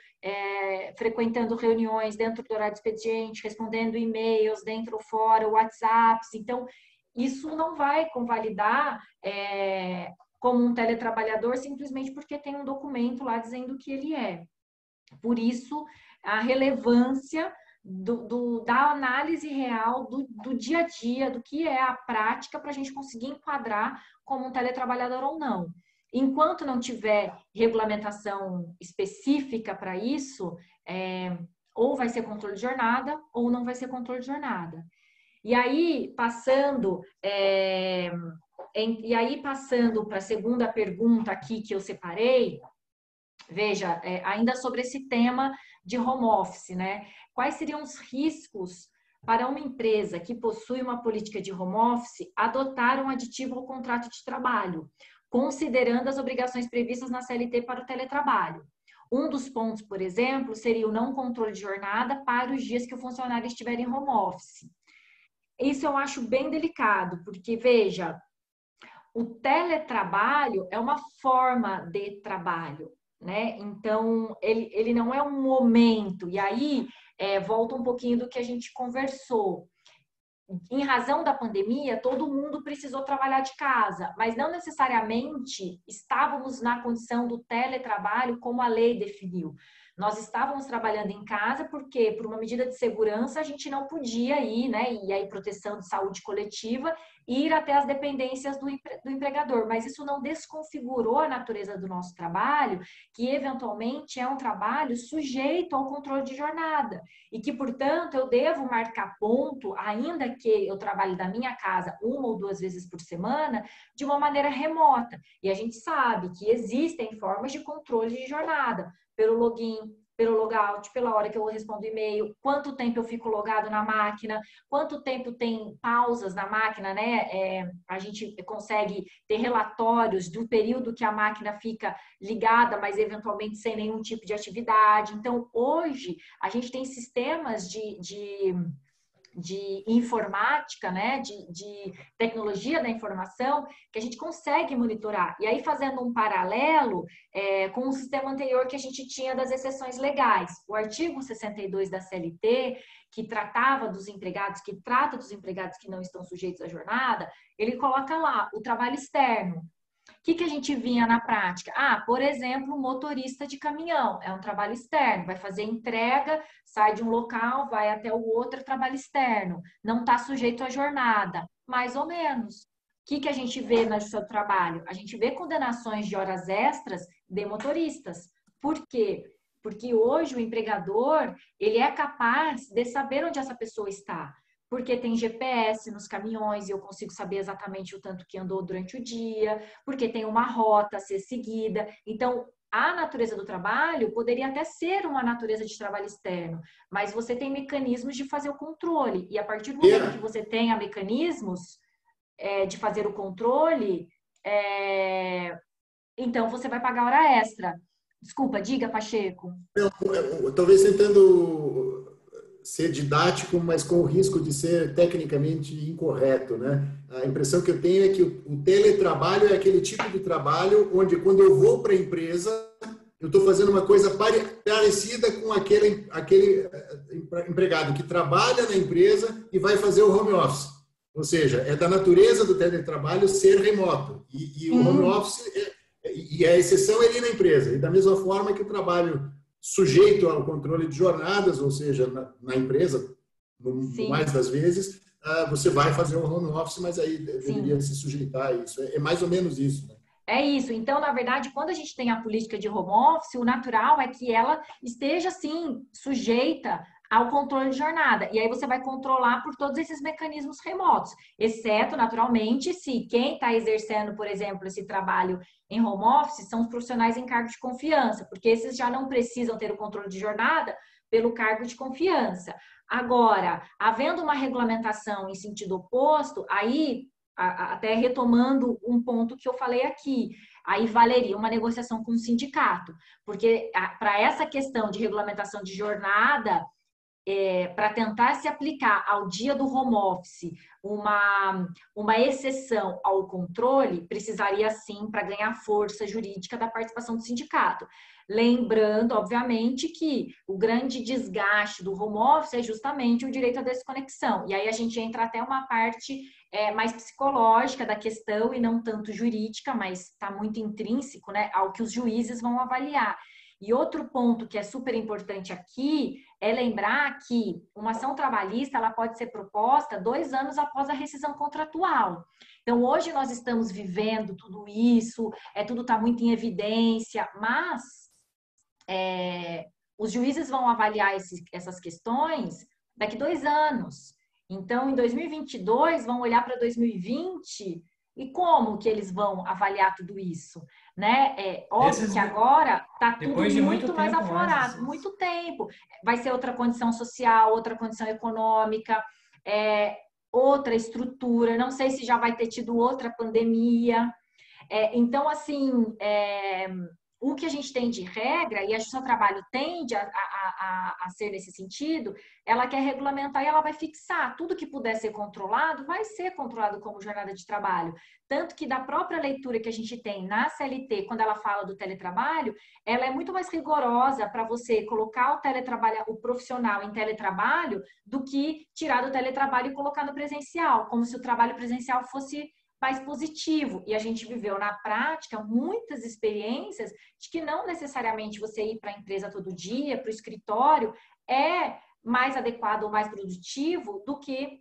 B: frequentando reuniões dentro do horário de expediente, respondendo e-mails dentro ou fora, WhatsApps. Então, isso não vai convalidar como um teletrabalhador simplesmente porque tem um documento lá dizendo que ele é. Por isso, a relevância da análise real do dia a dia, do que é a prática, para a gente conseguir enquadrar como um teletrabalhador ou não. Enquanto não tiver regulamentação específica para isso, ou vai ser controle de jornada, ou não vai ser controle de jornada. E aí, passando para a segunda pergunta aqui que eu separei, veja, ainda sobre esse tema de home office, né? Quais seriam os riscos para uma empresa que possui uma política de home office adotar um aditivo ao contrato de trabalho, considerando as obrigações previstas na CLT para o teletrabalho? Um dos pontos, por exemplo, seria o não controle de jornada para os dias que o funcionário estiver em home office. Isso eu acho bem delicado, porque, veja, o teletrabalho é uma forma de trabalho, né? Então, ele não é um momento. E aí, volta um pouquinho do que a gente conversou. Em razão da pandemia, todo mundo precisou trabalhar de casa, mas não necessariamente estávamos na condição do teletrabalho como a lei definiu. Nós estávamos trabalhando em casa porque, por uma medida de segurança, a gente não podia ir, né? E aí, proteção de saúde coletiva, ir até as dependências do empregador. Mas isso não desconfigurou a natureza do nosso trabalho, que eventualmente é um trabalho sujeito ao controle de jornada. E que, portanto, eu devo marcar ponto, ainda que eu trabalhe da minha casa 1 ou 2 vezes por semana, de uma maneira remota. E a gente sabe que existem formas de controle de jornada, pelo login, pelo logout, pela hora que eu respondo e-mail, quanto tempo eu fico logado na máquina, quanto tempo tem pausas na máquina, né? A gente consegue ter relatórios do período que a máquina fica ligada, mas eventualmente sem nenhum tipo de atividade. Então, hoje, a gente tem sistemas de informática, né, de tecnologia da informação, que a gente consegue monitorar. E aí, fazendo um paralelo com o sistema anterior que a gente tinha das exceções legais. O artigo 62 da CLT, que tratava dos empregados, que trata dos empregados que não estão sujeitos à jornada, ele coloca lá o trabalho externo. O que a gente vinha na prática? Por exemplo, motorista de caminhão, é um trabalho externo, vai fazer entrega, sai de um local, vai até o outro, é trabalho externo, não está sujeito à jornada, mais ou menos. O que a gente vê no seu trabalho? A gente vê condenações de horas extras de motoristas. Por quê? Porque hoje o empregador, ele é capaz de saber onde essa pessoa está. Porque tem GPS nos caminhões e eu consigo saber exatamente o tanto que andou durante o dia, porque tem uma rota a ser seguida. Então, a natureza do trabalho poderia até ser uma natureza de trabalho externo, mas você tem mecanismos de fazer o controle. E a partir do momento que você tenha mecanismos de fazer o controle, então você vai pagar hora extra. Desculpa, diga, Pacheco.
A: Não, talvez tentando ser didático, mas com o risco de ser tecnicamente incorreto, né? A impressão que eu tenho é que o teletrabalho é aquele tipo de trabalho onde, quando eu vou para a empresa, eu estou fazendo uma coisa parecida com aquele empregado que trabalha na empresa e vai fazer o home office. Ou seja, é da natureza do teletrabalho ser remoto. E o home office, e a exceção é ali na empresa. E da mesma forma que o trabalho sujeito ao controle de jornadas, ou seja, na empresa, no mais das vezes, você vai fazer o home office, mas aí deveria se sujeitar a isso. É mais ou menos isso, né?
B: É isso. Então, na verdade, quando a gente tem a política de home office, o natural é que ela esteja, sim, sujeita ao controle de jornada. E aí você vai controlar por todos esses mecanismos remotos, exceto, naturalmente, se quem está exercendo, por exemplo, esse trabalho em home office são os profissionais em cargo de confiança, porque esses já não precisam ter o controle de jornada pelo cargo de confiança. Agora, havendo uma regulamentação em sentido oposto, aí até retomando um ponto que eu falei aqui, aí valeria uma negociação com o sindicato, porque para essa questão de regulamentação de jornada, para tentar se aplicar ao dia do home office uma exceção ao controle, precisaria sim, para ganhar força jurídica, da participação do sindicato. Lembrando, obviamente, que o grande desgaste do home office é justamente o direito à desconexão. E aí a gente entra até uma parte mais psicológica da questão e não tanto jurídica, mas está muito intrínseco, né, ao que os juízes vão avaliar. E outro ponto que é super importante aqui é lembrar que uma ação trabalhista ela pode ser proposta 2 anos após a rescisão contratual. Então, hoje nós estamos vivendo tudo isso, tudo está muito em evidência, mas os juízes vão avaliar essas questões daqui 2 anos. Então, em 2022, vão olhar para 2020 e como que eles vão avaliar tudo isso, né? É óbvio que agora está tudo muito mais aflorado, muito tempo. Vai ser outra condição social, outra condição econômica, outra estrutura. Não sei se já vai ter tido outra pandemia. Então, assim, o que a gente tem de regra, e a Justiça do Trabalho tende a ser nesse sentido, ela quer regulamentar e ela vai fixar. Tudo que puder ser controlado, vai ser controlado como jornada de trabalho. Tanto que da própria leitura que a gente tem na CLT, quando ela fala do teletrabalho, ela é muito mais rigorosa para você colocar o profissional em teletrabalho do que tirar do teletrabalho e colocar no presencial, como se o trabalho presencial fosse mais positivo. E a gente viveu na prática muitas experiências de que não necessariamente você ir para a empresa todo dia, para o escritório, é mais adequado ou mais produtivo do que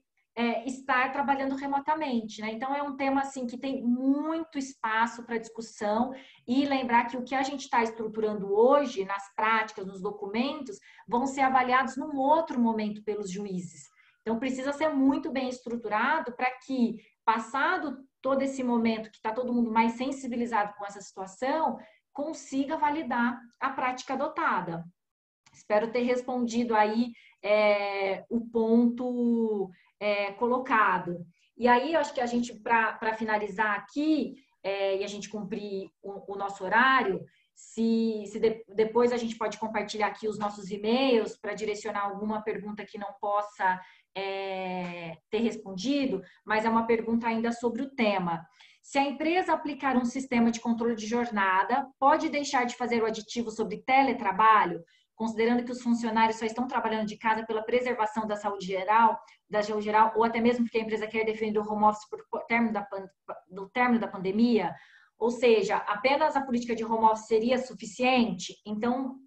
B: estar trabalhando remotamente, né? Então, é um tema, assim, que tem muito espaço para discussão e lembrar que o que a gente está estruturando hoje, nas práticas, nos documentos, vão ser avaliados num outro momento pelos juízes. Então, precisa ser muito bem estruturado para que, passado todo esse momento que está todo mundo mais sensibilizado com essa situação, consiga validar a prática adotada. Espero ter respondido aí o ponto colocado. E aí, eu acho que a gente, para finalizar aqui, e a gente cumprir o nosso horário, depois a gente pode compartilhar aqui os nossos e-mails para direcionar alguma pergunta que não possa ter respondido, mas é uma pergunta ainda sobre o tema. Se a empresa aplicar um sistema de controle de jornada, pode deixar de fazer o aditivo sobre teletrabalho, considerando que os funcionários só estão trabalhando de casa pela preservação da saúde geral, ou até mesmo porque a empresa quer defender o home office por término da pandemia? Ou seja, apenas a política de home office seria suficiente? Então,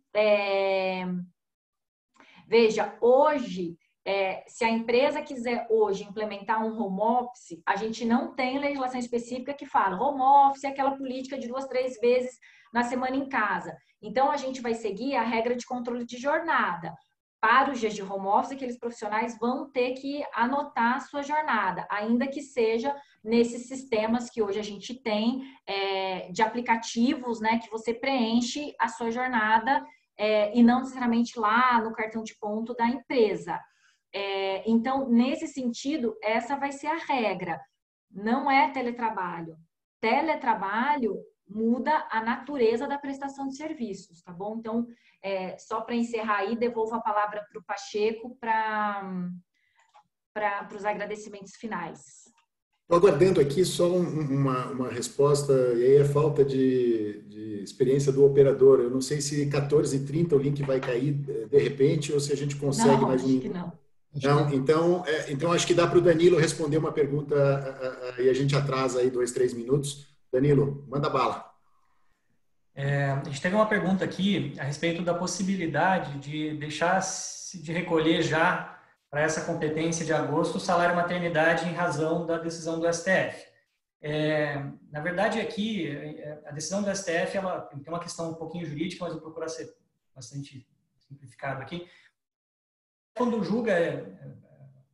B: veja, hoje, se a empresa quiser hoje implementar um home office, a gente não tem legislação específica que fala home office é aquela política de 2, 3 vezes na semana em casa. Então, a gente vai seguir a regra de controle de jornada. Para os dias de home office, aqueles profissionais vão ter que anotar a sua jornada, ainda que seja nesses sistemas que hoje a gente tem de aplicativos, né, que você preenche a sua jornada e não necessariamente lá no cartão de ponto da empresa. Então, nesse sentido, essa vai ser a regra. Não é teletrabalho. Teletrabalho muda a natureza da prestação de serviços, tá bom? Então, só para encerrar aí, devolvo a palavra para o Pacheco para os agradecimentos finais.
A: Estou aguardando aqui só uma resposta, e aí é falta de experiência do operador. Eu não sei se 14h30 o link vai cair de repente ou se a gente consegue
B: não,
A: mais um
B: acho
A: minuto.
B: que não.
A: Então acho que dá para o Danilo responder uma pergunta e a gente atrasa aí 2-3 minutos. Danilo, manda bala.
C: A gente teve uma pergunta aqui a respeito da possibilidade de deixar de recolher já para essa competência de agosto o salário maternidade em razão da decisão do STF. Na verdade, aqui, a decisão do STF ela tem uma questão um pouquinho jurídica, mas eu vou procurar ser bastante simplificado aqui. Quando julga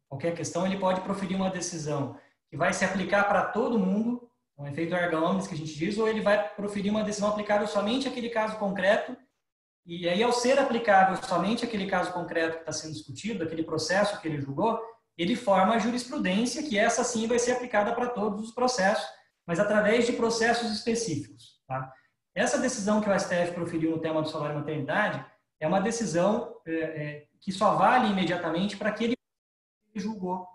C: qualquer questão, ele pode proferir uma decisão que vai se aplicar para todo mundo, um efeito erga omnes que a gente diz, ou ele vai proferir uma decisão aplicável somente àquele caso concreto, e aí ao ser aplicável somente àquele caso concreto que está sendo discutido, aquele processo que ele julgou, ele forma a jurisprudência, que essa sim vai ser aplicada para todos os processos, mas através de processos específicos. Tá? Essa decisão que o STF proferiu no tema do salário maternidade é uma decisão que só vale imediatamente para aquele que julgou.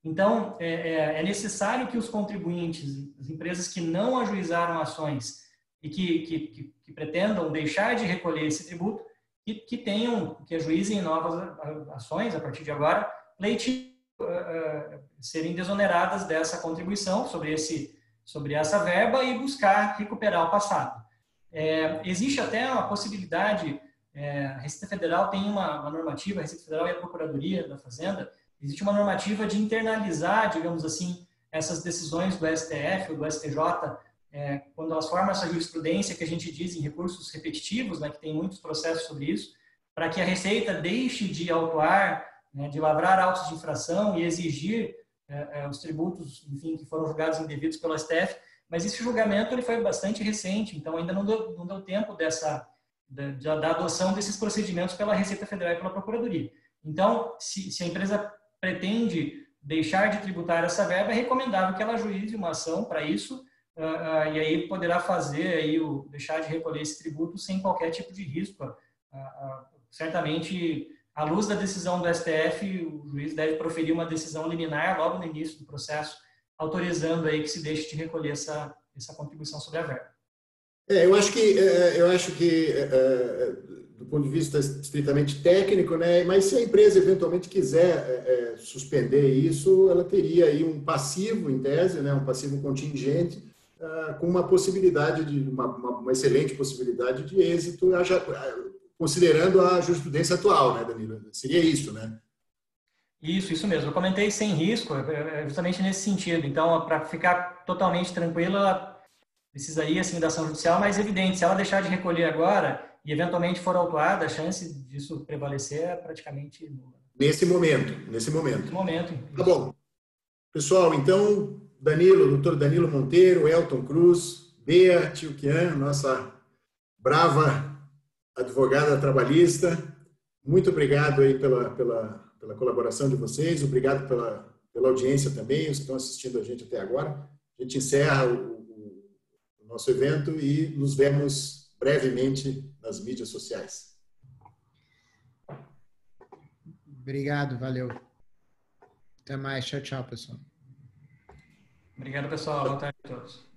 C: Então, é necessário que os contribuintes, as empresas que não ajuizaram ações e que pretendam deixar de recolher esse tributo, que ajuizem novas ações a partir de agora, serem desoneradas dessa contribuição sobre essa verba e buscar recuperar o passado. Existe até uma possibilidade, a Receita Federal tem uma normativa, a Receita Federal e a Procuradoria da Fazenda, existe uma normativa de internalizar, digamos assim, essas decisões do STF ou do STJ, quando elas formam essa jurisprudência que a gente diz em recursos repetitivos, né, que tem muitos processos sobre isso, para que a Receita deixe de autuar, né, de lavrar autos de infração e exigir os tributos, enfim, que foram julgados indevidos pelo STF. Mas esse julgamento ele foi bastante recente, então ainda não deu tempo da adoção desses procedimentos pela Receita Federal e pela Procuradoria. Então, se a empresa pretende deixar de tributar essa verba, é recomendável que ela ajuize uma ação para isso, e aí poderá fazer aí deixar de recolher esse tributo sem qualquer tipo de risco. Certamente, à luz da decisão do STF, o juiz deve proferir uma decisão liminar logo no início do processo, autorizando aí que se deixe de recolher essa contribuição sobre a verba.
A: Eu acho que do ponto de vista estritamente técnico, né? Mas se a empresa eventualmente quiser suspender isso, ela teria aí um passivo, em tese, né? Um passivo contingente, com uma possibilidade uma excelente possibilidade de êxito, considerando a jurisprudência atual, né, Danilo? Seria isso, né?
C: Isso mesmo. Eu comentei sem risco, justamente nesse sentido. Então, para ficar totalmente tranquila, ela precisaria, assim, da ação judicial, mas evidente, se ela deixar de recolher agora e eventualmente for autuada, a chance disso prevalecer é praticamente nula.
A: Nesse momento.
C: Nesse momento.
A: Tá bom. Pessoal, então, doutor Danilo Monteiro, Elton Cruz, Bea Tchilquian, nossa brava advogada trabalhista, muito obrigado aí pela colaboração de vocês, obrigado pela audiência também, os que estão assistindo a gente até agora. A gente encerra o nosso evento e nos vemos brevemente nas mídias sociais.
D: Obrigado, valeu. Até mais, tchau, pessoal.
C: Obrigado, pessoal. Boa tarde a todos.